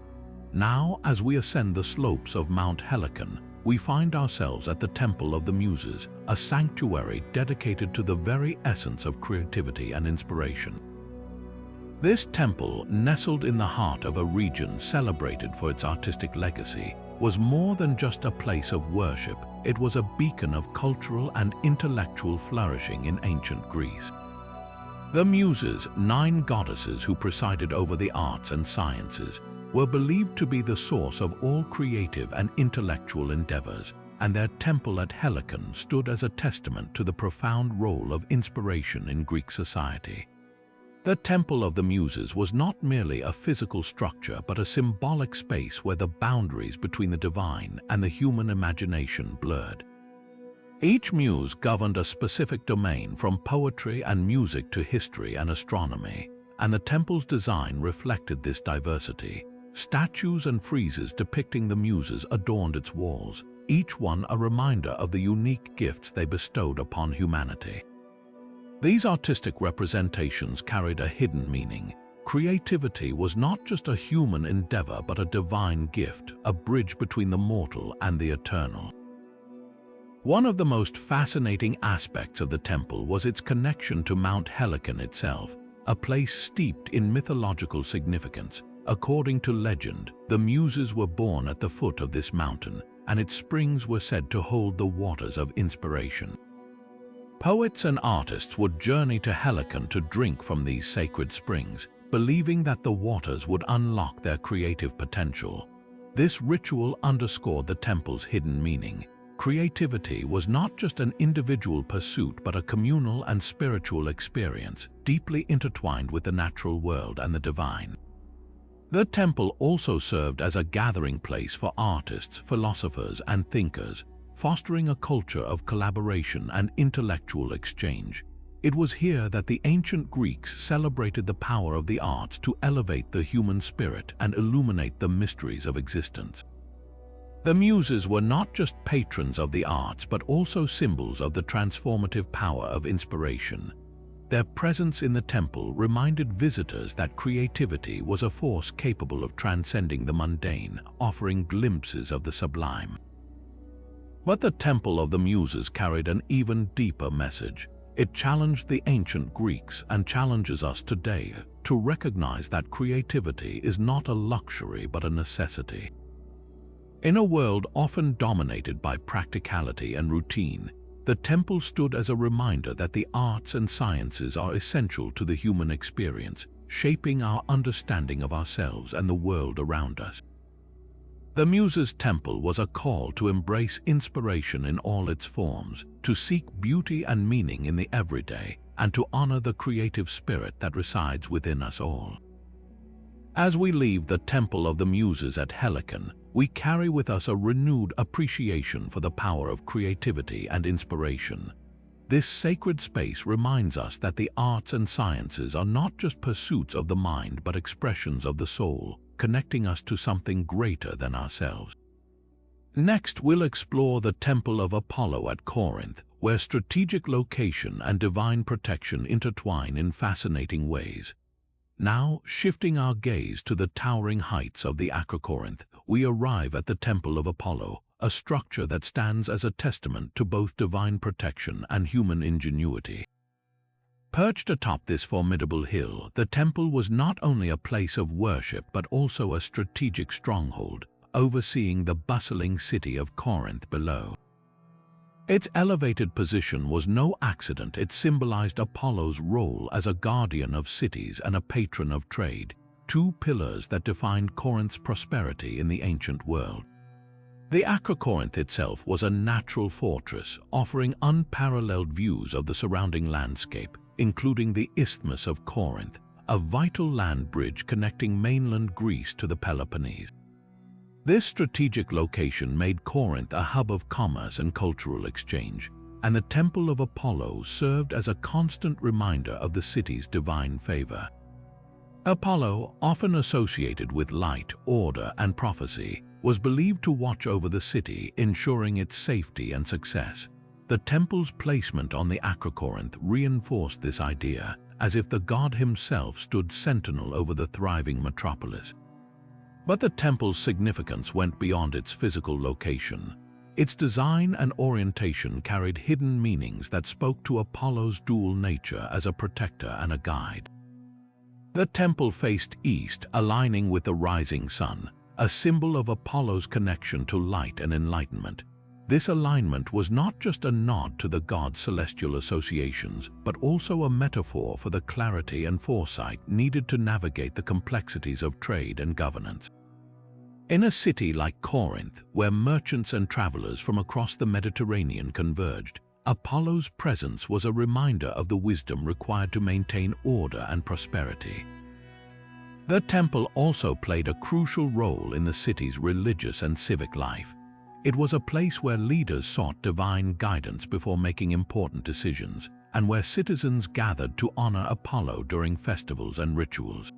Now, as we ascend the slopes of Mount Helicon, we find ourselves at the Temple of the Muses, a sanctuary dedicated to the very essence of creativity and inspiration. This temple, nestled in the heart of a region celebrated for its artistic legacy, was more than just a place of worship. It was a beacon of cultural and intellectual flourishing in ancient Greece. The Muses, 9 goddesses who presided over the arts and sciences, were believed to be the source of all creative and intellectual endeavors, and their temple at Helicon stood as a testament to the profound role of inspiration in Greek society. The Temple of the Muses was not merely a physical structure but a symbolic space where the boundaries between the divine and the human imagination blurred. Each muse governed a specific domain, from poetry and music to history and astronomy, and the temple's design reflected this diversity. Statues and friezes depicting the muses adorned its walls, each one a reminder of the unique gifts they bestowed upon humanity. These artistic representations carried a hidden meaning. Creativity was not just a human endeavor but a divine gift, a bridge between the mortal and the eternal. One of the most fascinating aspects of the temple was its connection to Mount Helicon itself, a place steeped in mythological significance. According to legend, the Muses were born at the foot of this mountain, and its springs were said to hold the waters of inspiration. Poets and artists would journey to Helicon to drink from these sacred springs, believing that the waters would unlock their creative potential. This ritual underscored the temple's hidden meaning. Creativity was not just an individual pursuit but a communal and spiritual experience, deeply intertwined with the natural world and the divine. The temple also served as a gathering place for artists, philosophers, and thinkers, fostering a culture of collaboration and intellectual exchange. It was here that the ancient Greeks celebrated the power of the arts to elevate the human spirit and illuminate the mysteries of existence. The Muses were not just patrons of the arts but also symbols of the transformative power of inspiration. Their presence in the temple reminded visitors that creativity was a force capable of transcending the mundane, offering glimpses of the sublime. But the Temple of the Muses carried an even deeper message. It challenged the ancient Greeks and challenges us today to recognize that creativity is not a luxury but a necessity. In a world often dominated by practicality and routine, the temple stood as a reminder that the arts and sciences are essential to the human experience, shaping our understanding of ourselves and the world around us. The Muses' temple was a call to embrace inspiration in all its forms, to seek beauty and meaning in the everyday, and to honor the creative spirit that resides within us all. As we leave the Temple of the Muses at Helicon, we carry with us a renewed appreciation for the power of creativity and inspiration. This sacred space reminds us that the arts and sciences are not just pursuits of the mind but expressions of the soul, connecting us to something greater than ourselves. Next, we'll explore the Temple of Apollo at Corinth, where strategic location and divine protection intertwine in fascinating ways. Now, shifting our gaze to the towering heights of the Acrocorinth, we arrive at the Temple of Apollo, a structure that stands as a testament to both divine protection and human ingenuity. Perched atop this formidable hill, the temple was not only a place of worship but also a strategic stronghold, overseeing the bustling city of Corinth below. Its elevated position was no accident. It symbolized Apollo's role as a guardian of cities and a patron of trade, two pillars that defined Corinth's prosperity in the ancient world. The Acrocorinth itself was a natural fortress, offering unparalleled views of the surrounding landscape, including the Isthmus of Corinth, a vital land bridge connecting mainland Greece to the Peloponnese. This strategic location made Corinth a hub of commerce and cultural exchange, and the Temple of Apollo served as a constant reminder of the city's divine favor. Apollo, often associated with light, order, and prophecy, was believed to watch over the city, ensuring its safety and success. The temple's placement on the Acrocorinth reinforced this idea, as if the god himself stood sentinel over the thriving metropolis. But the temple's significance went beyond its physical location. Its design and orientation carried hidden meanings that spoke to Apollo's dual nature as a protector and a guide. The temple faced east, aligning with the rising sun, a symbol of Apollo's connection to light and enlightenment. This alignment was not just a nod to the god's celestial associations, but also a metaphor for the clarity and foresight needed to navigate the complexities of trade and governance. In a city like Corinth, where merchants and travelers from across the Mediterranean converged, Apollo's presence was a reminder of the wisdom required to maintain order and prosperity. The temple also played a crucial role in the city's religious and civic life. It was a place where leaders sought divine guidance before making important decisions, and where citizens gathered to honor Apollo during festivals and rituals.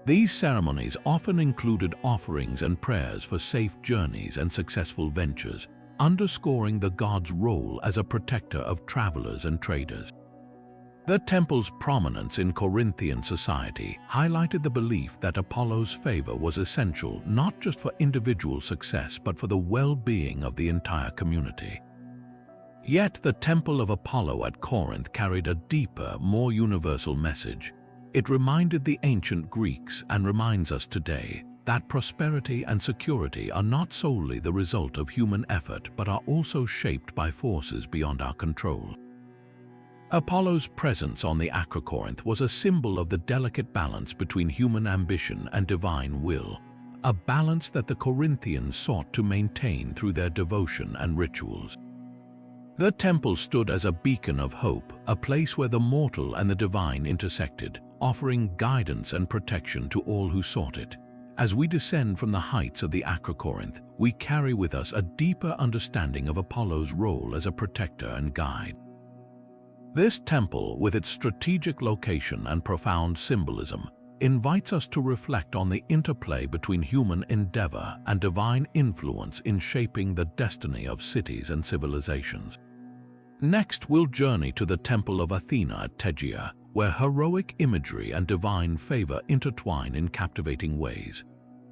These ceremonies often included offerings and prayers for safe journeys and successful ventures, underscoring the god's role as a protector of travelers and traders. The temple's prominence in Corinthian society highlighted the belief that Apollo's favor was essential not just for individual success but for the well-being of the entire community. Yet the Temple of Apollo at Corinth carried a deeper, more universal message. It reminded the ancient Greeks and reminds us today that prosperity and security are not solely the result of human effort but are also shaped by forces beyond our control. Apollo's presence on the Acrocorinth was a symbol of the delicate balance between human ambition and divine will, a balance that the Corinthians sought to maintain through their devotion and rituals. The temple stood as a beacon of hope, a place where the mortal and the divine intersected, offering guidance and protection to all who sought it. As we descend from the heights of the Acrocorinth, we carry with us a deeper understanding of Apollo's role as a protector and guide. This temple, with its strategic location and profound symbolism, invites us to reflect on the interplay between human endeavor and divine influence in shaping the destiny of cities and civilizations. Next, we'll journey to the Temple of Athena at Tegea, where heroic imagery and divine favor intertwine in captivating ways.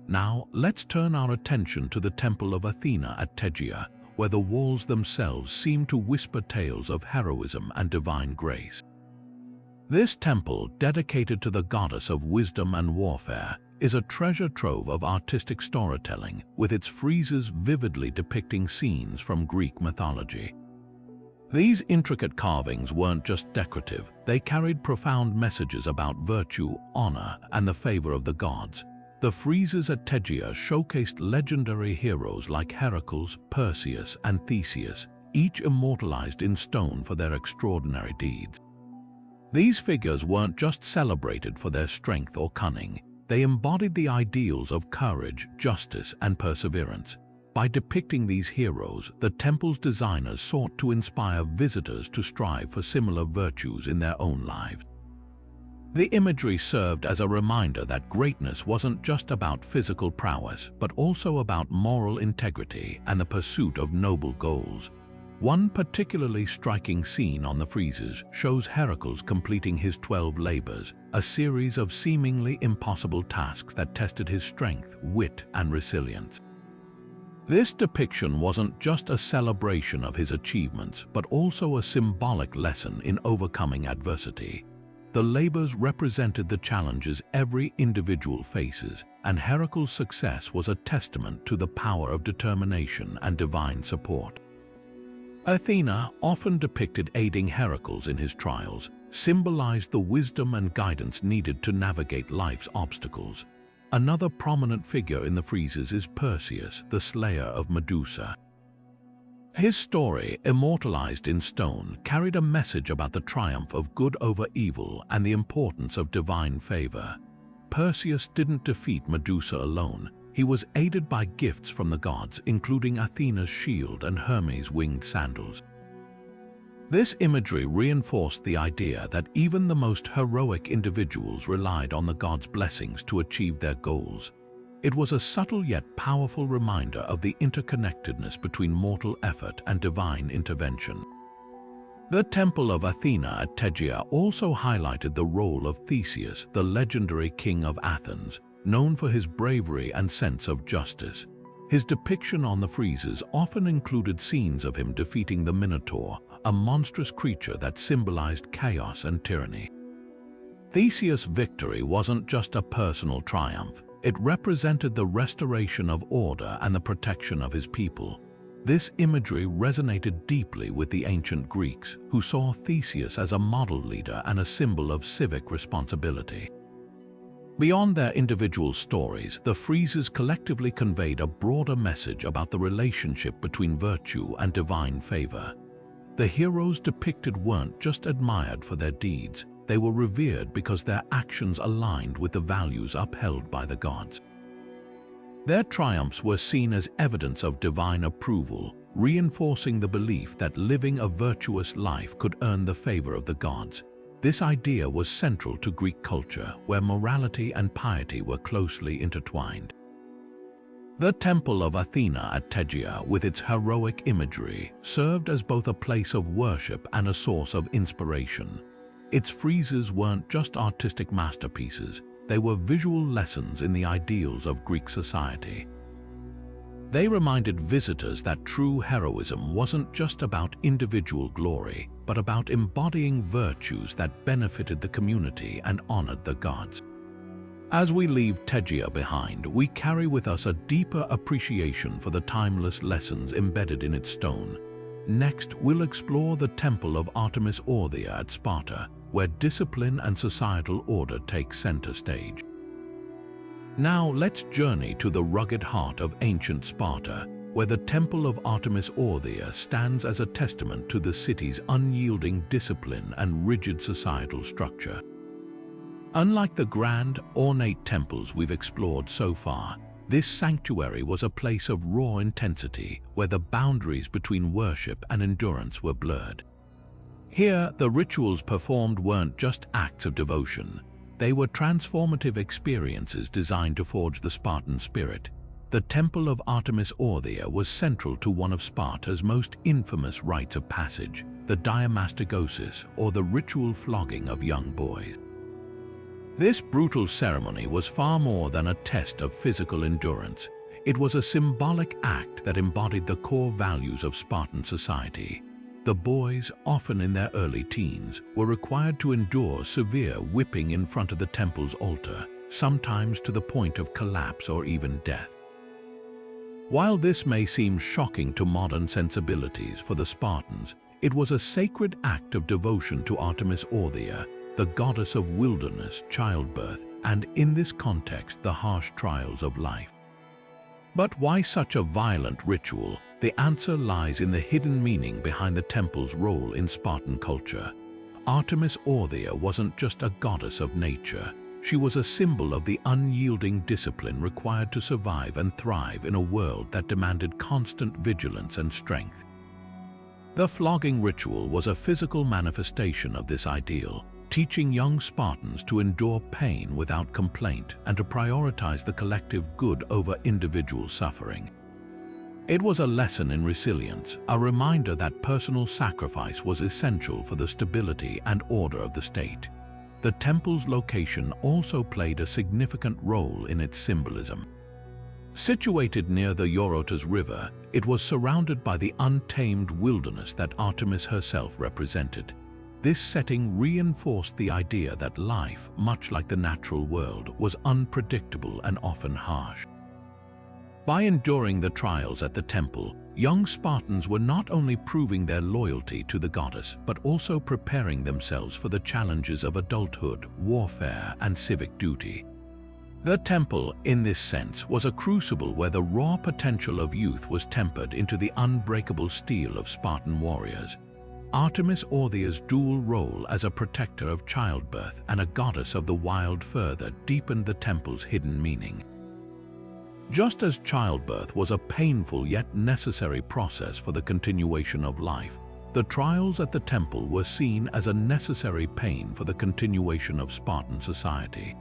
Now, let's turn our attention to the Temple of Athena at Tegea, where the walls themselves seem to whisper tales of heroism and divine grace. This temple, dedicated to the goddess of wisdom and warfare, is a treasure trove of artistic storytelling, with its friezes vividly depicting scenes from Greek mythology. These intricate carvings weren't just decorative, they carried profound messages about virtue, honor, and the favor of the gods. The friezes at Tegea showcased legendary heroes like Heracles, Perseus, and Theseus, each immortalized in stone for their extraordinary deeds. These figures weren't just celebrated for their strength or cunning, they embodied the ideals of courage, justice, and perseverance. By depicting these heroes, the temple's designers sought to inspire visitors to strive for similar virtues in their own lives. The imagery served as a reminder that greatness wasn't just about physical prowess, but also about moral integrity and the pursuit of noble goals. One particularly striking scene on the friezes shows Heracles completing his 12 labors, a series of seemingly impossible tasks that tested his strength, wit, and resilience. This depiction wasn't just a celebration of his achievements, but also a symbolic lesson in overcoming adversity. The labors represented the challenges every individual faces, and Heracles' success was a testament to the power of determination and divine support. Athena, often depicted aiding Heracles in his trials, symbolized the wisdom and guidance needed to navigate life's obstacles. Another prominent figure in the friezes is Perseus, the slayer of Medusa. His story, immortalized in stone, carried a message about the triumph of good over evil and the importance of divine favor. Perseus didn't defeat Medusa alone. He was aided by gifts from the gods, including Athena's shield and Hermes' winged sandals. This imagery reinforced the idea that even the most heroic individuals relied on the gods' blessings to achieve their goals. It was a subtle yet powerful reminder of the interconnectedness between mortal effort and divine intervention. The Temple of Athena at Tegea also highlighted the role of Theseus, the legendary king of Athens, known for his bravery and sense of justice. His depiction on the friezes often included scenes of him defeating the Minotaur, a monstrous creature that symbolized chaos and tyranny. Theseus' victory wasn't just a personal triumph, it represented the restoration of order and the protection of his people. This imagery resonated deeply with the ancient Greeks, who saw Theseus as a model leader and a symbol of civic responsibility. Beyond their individual stories, the friezes collectively conveyed a broader message about the relationship between virtue and divine favor. The heroes depicted weren't just admired for their deeds, they were revered because their actions aligned with the values upheld by the gods. Their triumphs were seen as evidence of divine approval, reinforcing the belief that living a virtuous life could earn the favor of the gods. This idea was central to Greek culture, where morality and piety were closely intertwined. The Temple of Athena at Tegea, with its heroic imagery, served as both a place of worship and a source of inspiration. Its friezes weren't just artistic masterpieces, they were visual lessons in the ideals of Greek society. They reminded visitors that true heroism wasn't just about individual glory, but about embodying virtues that benefited the community and honored the gods. As we leave Tegea behind, we carry with us a deeper appreciation for the timeless lessons embedded in its stone. Next, we'll explore the Temple of Artemis Orthia at Sparta, where discipline and societal order take center stage. Now let's journey to the rugged heart of ancient Sparta, where the Temple of Artemis Orthia stands as a testament to the city's unyielding discipline and rigid societal structure. Unlike the grand, ornate temples we've explored so far, this sanctuary was a place of raw intensity where the boundaries between worship and endurance were blurred. Here, the rituals performed weren't just acts of devotion. They were transformative experiences designed to forge the Spartan spirit. The Temple of Artemis Orthia was central to one of Sparta's most infamous rites of passage, the diamastigosis, or the ritual flogging of young boys. This brutal ceremony was far more than a test of physical endurance. It was a symbolic act that embodied the core values of Spartan society. The boys, often in their early teens, were required to endure severe whipping in front of the temple's altar, sometimes to the point of collapse or even death. While this may seem shocking to modern sensibilities for the Spartans, it was a sacred act of devotion to Artemis Orthia, the goddess of wilderness, childbirth, and in this context, the harsh trials of life. But why such a violent ritual? The answer lies in the hidden meaning behind the temple's role in Spartan culture. Artemis Orthia wasn't just a goddess of nature. She was a symbol of the unyielding discipline required to survive and thrive in a world that demanded constant vigilance and strength. The flogging ritual was a physical manifestation of this ideal, teaching young Spartans to endure pain without complaint and to prioritize the collective good over individual suffering. It was a lesson in resilience, a reminder that personal sacrifice was essential for the stability and order of the state. The temple's location also played a significant role in its symbolism. Situated near the Eurotas River, it was surrounded by the untamed wilderness that Artemis herself represented. This setting reinforced the idea that life, much like the natural world, was unpredictable and often harsh. By enduring the trials at the temple, young Spartans were not only proving their loyalty to the goddess, but also preparing themselves for the challenges of adulthood, warfare, and civic duty. The temple, in this sense, was a crucible where the raw potential of youth was tempered into the unbreakable steel of Spartan warriors. Artemis Orthia's dual role as a protector of childbirth and a goddess of the wild further deepened the temple's hidden meaning. Just as childbirth was a painful yet necessary process for the continuation of life, the trials at the temple were seen as a necessary pain for the continuation of Spartan society.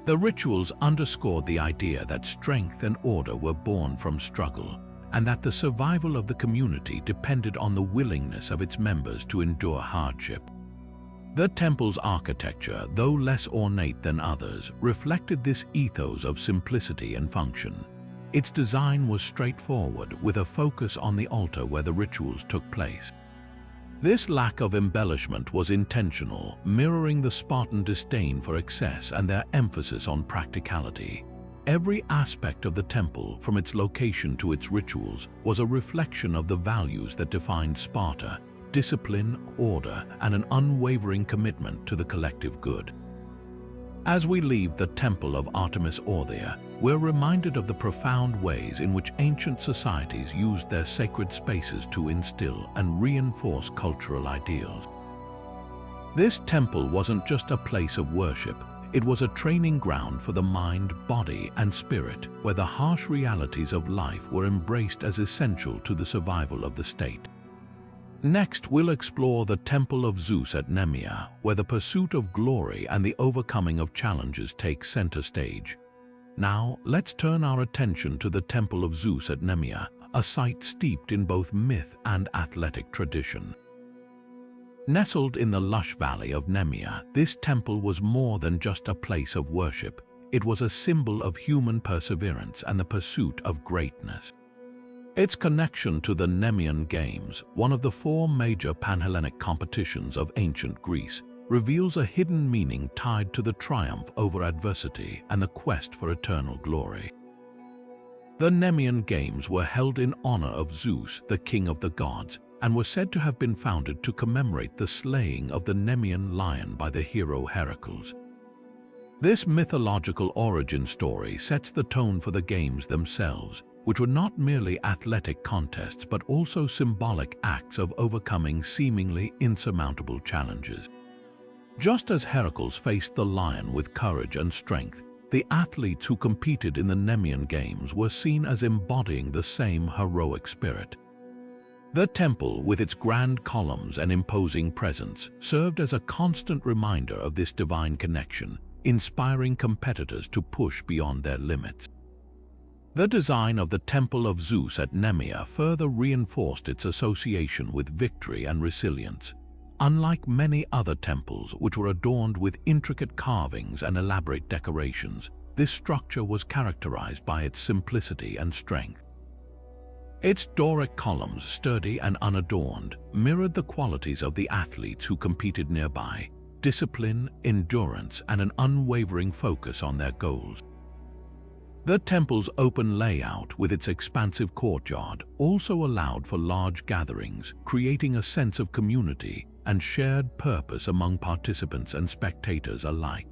The rituals underscored the idea that strength and order were born from struggle, and that the survival of the community depended on the willingness of its members to endure hardship. The temple's architecture, though less ornate than others, reflected this ethos of simplicity and function. Its design was straightforward, with a focus on the altar where the rituals took place. This lack of embellishment was intentional, mirroring the Spartan disdain for excess and their emphasis on practicality. Every aspect of the temple, from its location to its rituals, was a reflection of the values that defined Sparta: discipline, order, and an unwavering commitment to the collective good. As we leave the temple of Artemis Orthia, we're reminded of the profound ways in which ancient societies used their sacred spaces to instill and reinforce cultural ideals. This temple wasn't just a place of worship, it was a training ground for the mind, body, and spirit, where the harsh realities of life were embraced as essential to the survival of the state. Next, we'll explore the Temple of Zeus at Nemea, where the pursuit of glory and the overcoming of challenges take center stage. Now, let's turn our attention to the Temple of Zeus at Nemea, a site steeped in both myth and athletic tradition. Nestled in the lush valley of Nemea, this temple was more than just a place of worship. It was a symbol of human perseverance and the pursuit of greatness. Its connection to the Nemean Games, one of the 4 major Panhellenic competitions of ancient Greece, reveals a hidden meaning tied to the triumph over adversity and the quest for eternal glory. The Nemean Games were held in honor of Zeus, the king of the gods, and were said to have been founded to commemorate the slaying of the Nemean lion by the hero Heracles. This mythological origin story sets the tone for the games themselves, which were not merely athletic contests but also symbolic acts of overcoming seemingly insurmountable challenges. Just as Heracles faced the lion with courage and strength, the athletes who competed in the Nemean Games were seen as embodying the same heroic spirit. The temple, with its grand columns and imposing presence, served as a constant reminder of this divine connection, inspiring competitors to push beyond their limits. The design of the Temple of Zeus at Nemea further reinforced its association with victory and resilience. Unlike many other temples, which were adorned with intricate carvings and elaborate decorations, this structure was characterized by its simplicity and strength. Its Doric columns, sturdy and unadorned, mirrored the qualities of the athletes who competed nearby. discipline, endurance, and an unwavering focus on their goals. The temple's open layout with its expansive courtyard also allowed for large gatherings, creating a sense of community and shared purpose among participants and spectators alike.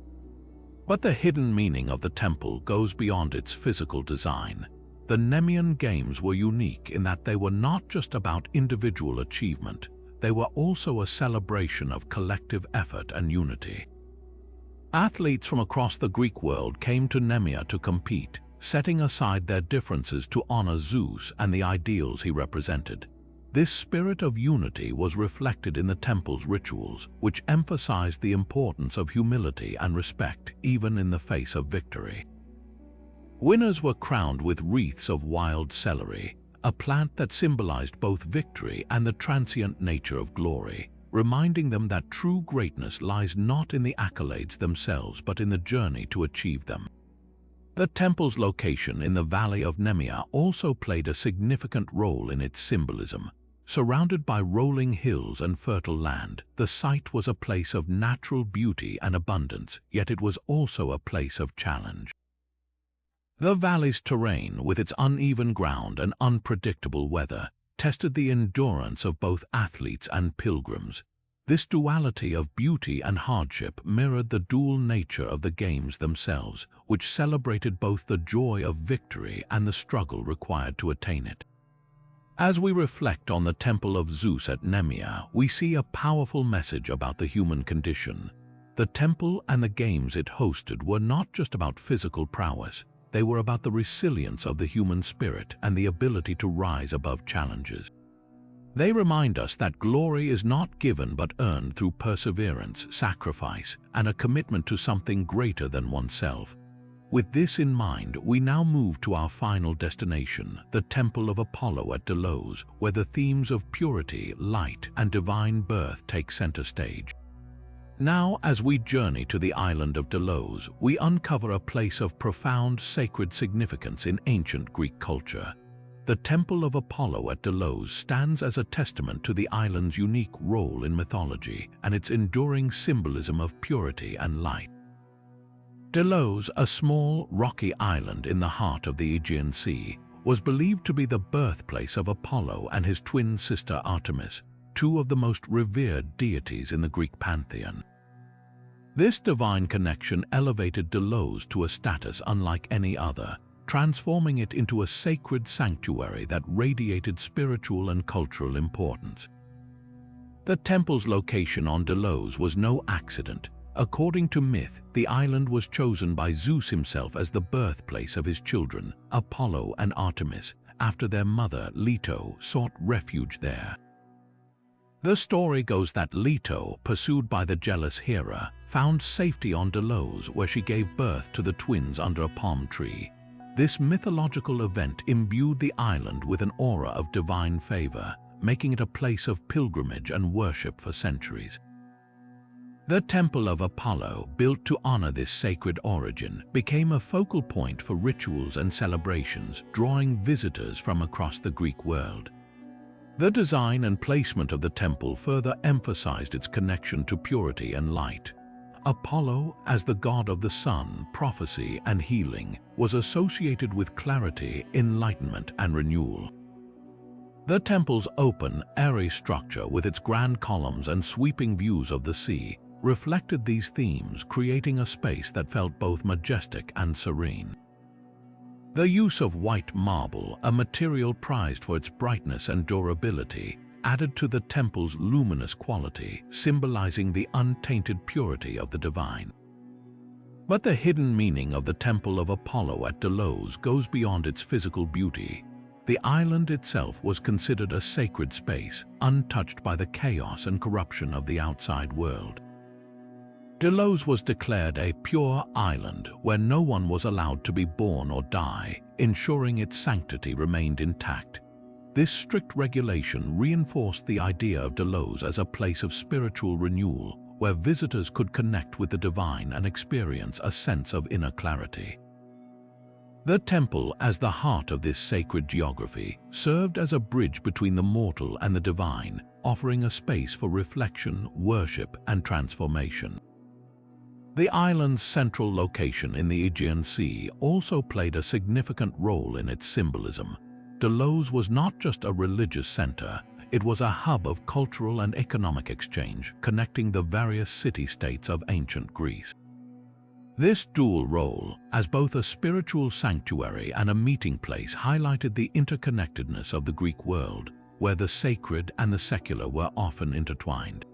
But the hidden meaning of the temple goes beyond its physical design. The Nemean Games were unique in that they were not just about individual achievement, they were also a celebration of collective effort and unity. Athletes from across the Greek world came to Nemea to compete, setting aside their differences to honor Zeus and the ideals he represented. This spirit of unity was reflected in the temple's rituals, which emphasized the importance of humility and respect even in the face of victory. Winners were crowned with wreaths of wild celery, a plant that symbolized both victory and the transient nature of glory, reminding them that true greatness lies not in the accolades themselves but in the journey to achieve them. The temple's location in the Valley of Nemea also played a significant role in its symbolism. Surrounded by rolling hills and fertile land, the site was a place of natural beauty and abundance, yet it was also a place of challenge. The valley's terrain, with its uneven ground and unpredictable weather, tested the endurance of both athletes and pilgrims. This duality of beauty and hardship mirrored the dual nature of the games themselves, which celebrated both the joy of victory and the struggle required to attain it. As we reflect on the Temple of Zeus at Nemea, we see a powerful message about the human condition. The temple and the games it hosted were not just about physical prowess, they were about the resilience of the human spirit and the ability to rise above challenges. They remind us that glory is not given but earned through perseverance, sacrifice, and a commitment to something greater than oneself. With this in mind, we now move to our final destination, the Temple of Apollo at Delos, where the themes of purity, light, and divine birth take center stage. Now, as we journey to the island of Delos, we uncover a place of profound sacred significance in ancient Greek culture. The Temple of Apollo at Delos stands as a testament to the island's unique role in mythology and its enduring symbolism of purity and light. Delos, a small, rocky island in the heart of the Aegean Sea, was believed to be the birthplace of Apollo and his twin sister Artemis, two of the most revered deities in the Greek pantheon. This divine connection elevated Delos to a status unlike any other, transforming it into a sacred sanctuary that radiated spiritual and cultural importance. The temple's location on Delos was no accident. According to myth, the island was chosen by Zeus himself as the birthplace of his children, Apollo and Artemis, after their mother, Leto, sought refuge there. The story goes that Leto, pursued by the jealous Hera, found safety on Delos where she gave birth to the twins under a palm tree. This mythological event imbued the island with an aura of divine favor, making it a place of pilgrimage and worship for centuries. The Temple of Apollo, built to honor this sacred origin, became a focal point for rituals and celebrations, drawing visitors from across the Greek world. The design and placement of the temple further emphasized its connection to purity and light. Apollo, as the god of the sun, prophecy, and healing, was associated with clarity, enlightenment, and renewal. The temple's open, airy structure, with its grand columns and sweeping views of the sea, reflected these themes, creating a space that felt both majestic and serene. The use of white marble, a material prized for its brightness and durability, added to the temple's luminous quality, symbolizing the untainted purity of the divine. But the hidden meaning of the Temple of Apollo at Delos goes beyond its physical beauty. The island itself was considered a sacred space, untouched by the chaos and corruption of the outside world. Delos was declared a pure island where no one was allowed to be born or die, ensuring its sanctity remained intact. This strict regulation reinforced the idea of Delos as a place of spiritual renewal, where visitors could connect with the divine and experience a sense of inner clarity. The temple, as the heart of this sacred geography, served as a bridge between the mortal and the divine, offering a space for reflection, worship, and transformation. The island's central location in the Aegean Sea also played a significant role in its symbolism. Delos was not just a religious center, it was a hub of cultural and economic exchange, connecting the various city-states of ancient Greece. This dual role, as both a spiritual sanctuary and a meeting place, highlighted the interconnectedness of the Greek world, where the sacred and the secular were often intertwined.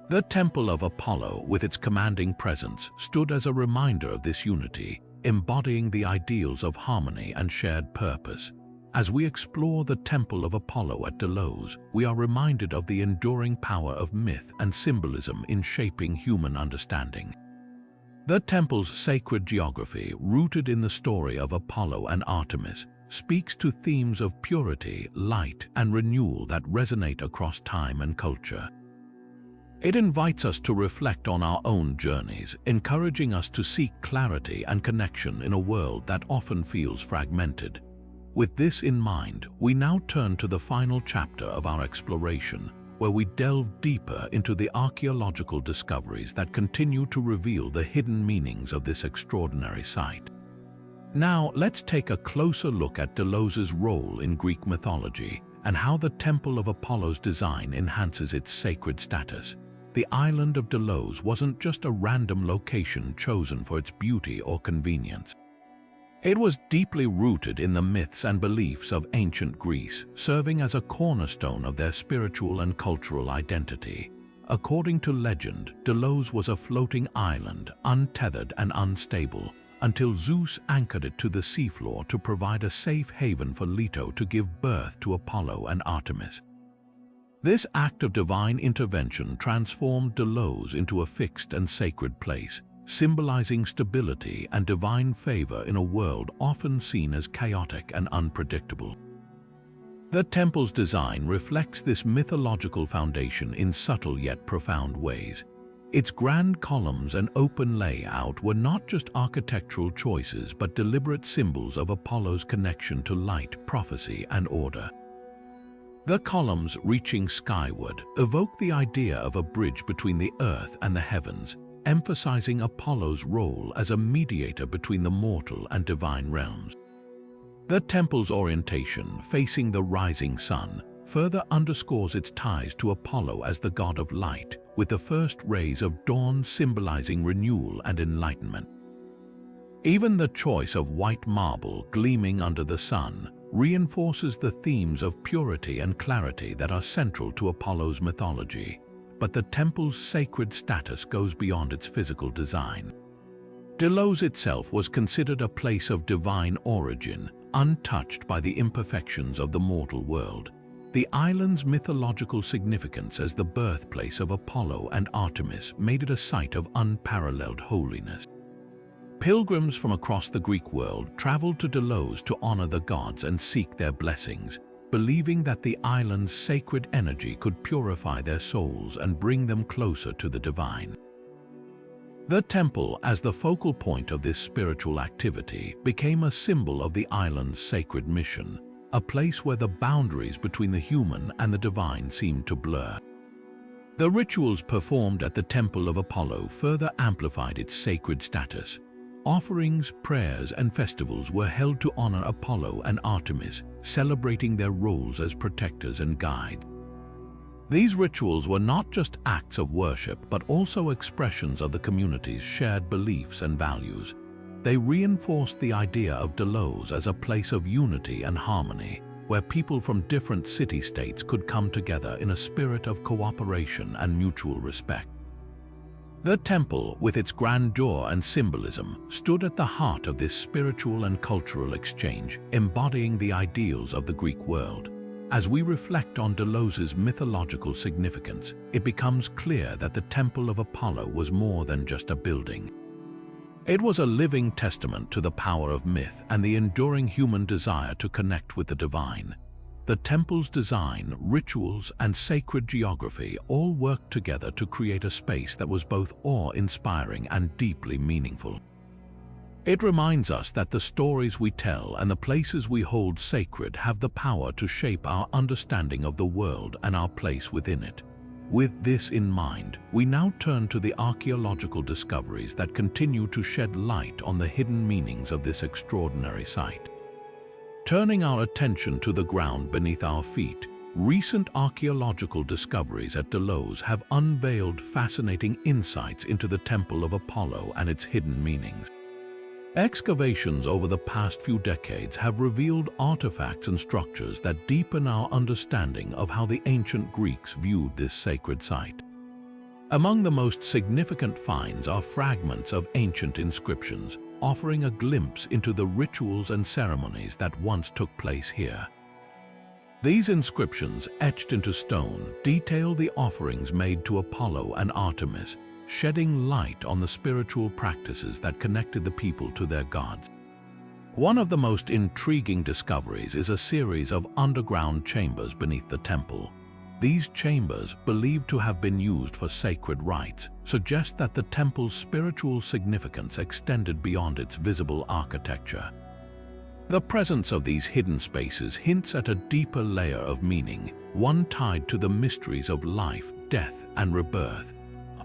The Temple of Apollo, with its commanding presence, stood as a reminder of this unity, embodying the ideals of harmony and shared purpose. As we explore the Temple of Apollo at Delos, we are reminded of the enduring power of myth and symbolism in shaping human understanding. The temple's sacred geography, rooted in the story of Apollo and Artemis, speaks to themes of purity, light, and renewal that resonate across time and culture. It invites us to reflect on our own journeys, encouraging us to seek clarity and connection in a world that often feels fragmented. With this in mind, we now turn to the final chapter of our exploration, where we delve deeper into the archaeological discoveries that continue to reveal the hidden meanings of this extraordinary site. Now, let's take a closer look at Delos's role in Greek mythology and how the Temple of Apollo's design enhances its sacred status. The island of Delos wasn't just a random location chosen for its beauty or convenience. It was deeply rooted in the myths and beliefs of ancient Greece, serving as a cornerstone of their spiritual and cultural identity. According to legend, Delos was a floating island, untethered and unstable, until Zeus anchored it to the seafloor to provide a safe haven for Leto to give birth to Apollo and Artemis. This act of divine intervention transformed Delos into a fixed and sacred place, symbolizing stability and divine favor in a world often seen as chaotic and unpredictable. The temple's design reflects this mythological foundation in subtle yet profound ways. Its grand columns and open layout were not just architectural choices but deliberate symbols of Apollo's connection to light, prophecy, and order. The columns, reaching skyward, evoke the idea of a bridge between the earth and the heavens, emphasizing Apollo's role as a mediator between the mortal and divine realms. The temple's orientation, facing the rising sun, further underscores its ties to Apollo as the god of light, with the first rays of dawn symbolizing renewal and enlightenment. Even the choice of white marble gleaming under the sun reinforces the themes of purity and clarity that are central to Apollo's mythology. But the temple's sacred status goes beyond its physical design. Delos itself was considered a place of divine origin, untouched by the imperfections of the mortal world. The island's mythological significance as the birthplace of Apollo and Artemis made it a site of unparalleled holiness. Pilgrims from across the Greek world traveled to Delos to honor the gods and seek their blessings, believing that the island's sacred energy could purify their souls and bring them closer to the divine. The temple, as the focal point of this spiritual activity, became a symbol of the island's sacred mission, a place where the boundaries between the human and the divine seemed to blur. The rituals performed at the Temple of Apollo further amplified its sacred status. Offerings, prayers, and festivals were held to honor Apollo and Artemis, celebrating their roles as protectors and guides. These rituals were not just acts of worship, but also expressions of the community's shared beliefs and values. They reinforced the idea of Delos as a place of unity and harmony, where people from different city-states could come together in a spirit of cooperation and mutual respect. The temple, with its grandeur and symbolism, stood at the heart of this spiritual and cultural exchange, embodying the ideals of the Greek world. As we reflect on Delos's mythological significance, it becomes clear that the Temple of Apollo was more than just a building. It was a living testament to the power of myth and the enduring human desire to connect with the divine. The temple's design, rituals, and sacred geography all worked together to create a space that was both awe-inspiring and deeply meaningful. It reminds us that the stories we tell and the places we hold sacred have the power to shape our understanding of the world and our place within it. With this in mind, we now turn to the archaeological discoveries that continue to shed light on the hidden meanings of this extraordinary site. Turning our attention to the ground beneath our feet, recent archaeological discoveries at Delos have unveiled fascinating insights into the Temple of Apollo and its hidden meanings. Excavations over the past few decades have revealed artifacts and structures that deepen our understanding of how the ancient Greeks viewed this sacred site. Among the most significant finds are fragments of ancient inscriptions, offering a glimpse into the rituals and ceremonies that once took place here. These inscriptions, etched into stone, detail the offerings made to Apollo and Artemis, shedding light on the spiritual practices that connected the people to their gods. One of the most intriguing discoveries is a series of underground chambers beneath the temple. These chambers, believed to have been used for sacred rites, suggest that the temple's spiritual significance extended beyond its visible architecture. The presence of these hidden spaces hints at a deeper layer of meaning, one tied to the mysteries of life, death, and rebirth.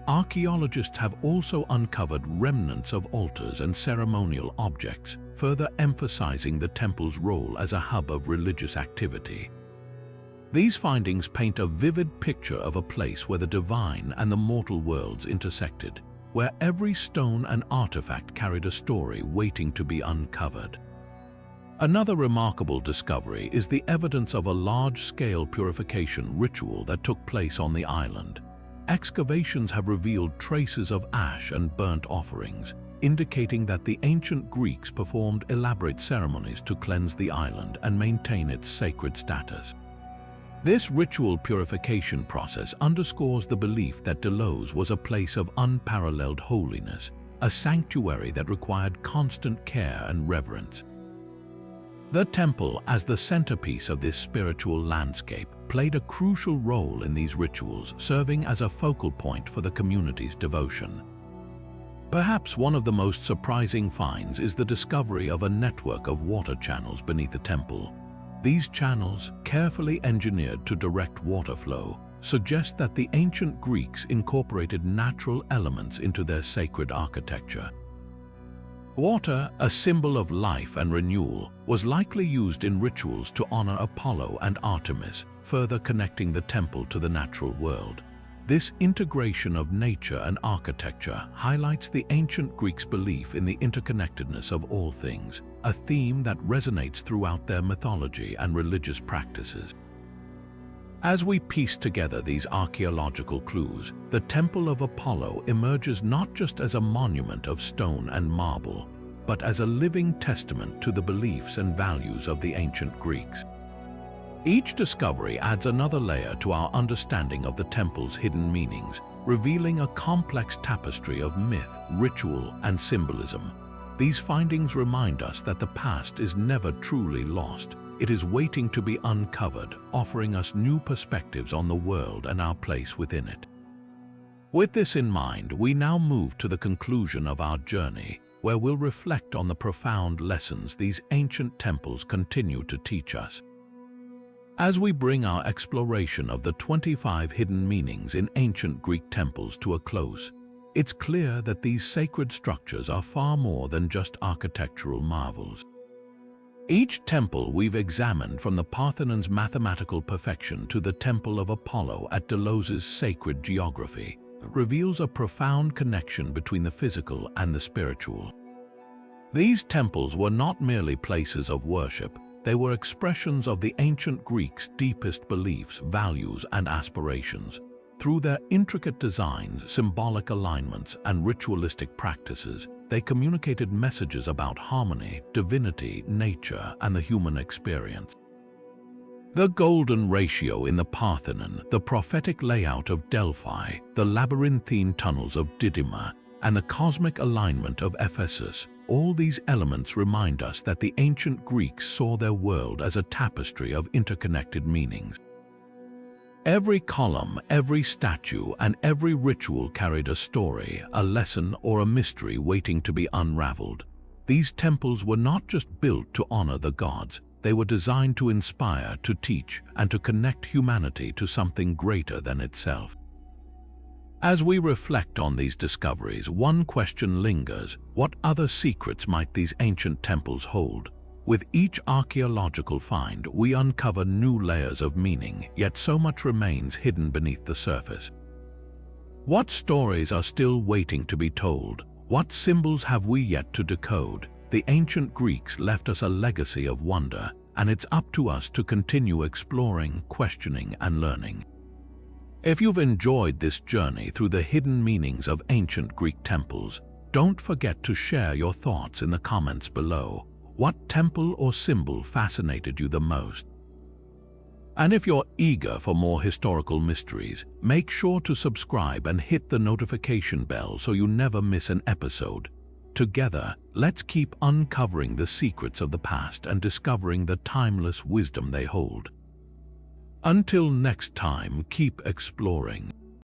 Archaeologists have also uncovered remnants of altars and ceremonial objects, further emphasizing the temple's role as a hub of religious activity. These findings paint a vivid picture of a place where the divine and the mortal worlds intersected, where every stone and artifact carried a story waiting to be uncovered. Another remarkable discovery is the evidence of a large-scale purification ritual that took place on the island. Excavations have revealed traces of ash and burnt offerings, indicating that the ancient Greeks performed elaborate ceremonies to cleanse the island and maintain its sacred status. This ritual purification process underscores the belief that Delos was a place of unparalleled holiness, a sanctuary that required constant care and reverence. The temple, as the centerpiece of this spiritual landscape, played a crucial role in these rituals, serving as a focal point for the community's devotion. Perhaps one of the most surprising finds is the discovery of a network of water channels beneath the temple. These channels, carefully engineered to direct water flow, suggest that the ancient Greeks incorporated natural elements into their sacred architecture. Water, a symbol of life and renewal, was likely used in rituals to honor Apollo and Artemis, further connecting the temple to the natural world. This integration of nature and architecture highlights the ancient Greeks' belief in the interconnectedness of all things, a theme that resonates throughout their mythology and religious practices. As we piece together these archaeological clues, the Temple of Apollo emerges not just as a monument of stone and marble, but as a living testament to the beliefs and values of the ancient Greeks. Each discovery adds another layer to our understanding of the temple's hidden meanings, revealing a complex tapestry of myth, ritual, and symbolism. These findings remind us that the past is never truly lost. It is waiting to be uncovered, offering us new perspectives on the world and our place within it. With this in mind, we now move to the conclusion of our journey, where we'll reflect on the profound lessons these ancient temples continue to teach us. As we bring our exploration of the 25 hidden meanings in ancient Greek temples to a close, it's clear that these sacred structures are far more than just architectural marvels. Each temple we've examined, from the Parthenon's mathematical perfection to the Temple of Apollo at Delos's sacred geography, reveals a profound connection between the physical and the spiritual. These temples were not merely places of worship, they were expressions of the ancient Greeks' deepest beliefs, values, and aspirations. Through their intricate designs, symbolic alignments, and ritualistic practices, they communicated messages about harmony, divinity, nature, and the human experience. The golden ratio in the Parthenon, the prophetic layout of Delphi, the labyrinthine tunnels of Didyma, and the cosmic alignment of Ephesus, all these elements remind us that the ancient Greeks saw their world as a tapestry of interconnected meanings. Every column, every statue, and every ritual carried a story, a lesson, or a mystery waiting to be unraveled. These temples were not just built to honor the gods, they were designed to inspire, to teach, and to connect humanity to something greater than itself. As we reflect on these discoveries, one question lingers: what other secrets might these ancient temples hold? With each archaeological find, we uncover new layers of meaning, yet so much remains hidden beneath the surface. What stories are still waiting to be told? What symbols have we yet to decode? The ancient Greeks left us a legacy of wonder, and it's up to us to continue exploring, questioning, and learning. If you've enjoyed this journey through the hidden meanings of ancient Greek temples, don't forget to share your thoughts in the comments below. What temple or symbol fascinated you the most? And if you're eager for more historical mysteries, make sure to subscribe and hit the notification bell so you never miss an episode. Together, let's keep uncovering the secrets of the past and discovering the timeless wisdom they hold. Until next time, keep exploring.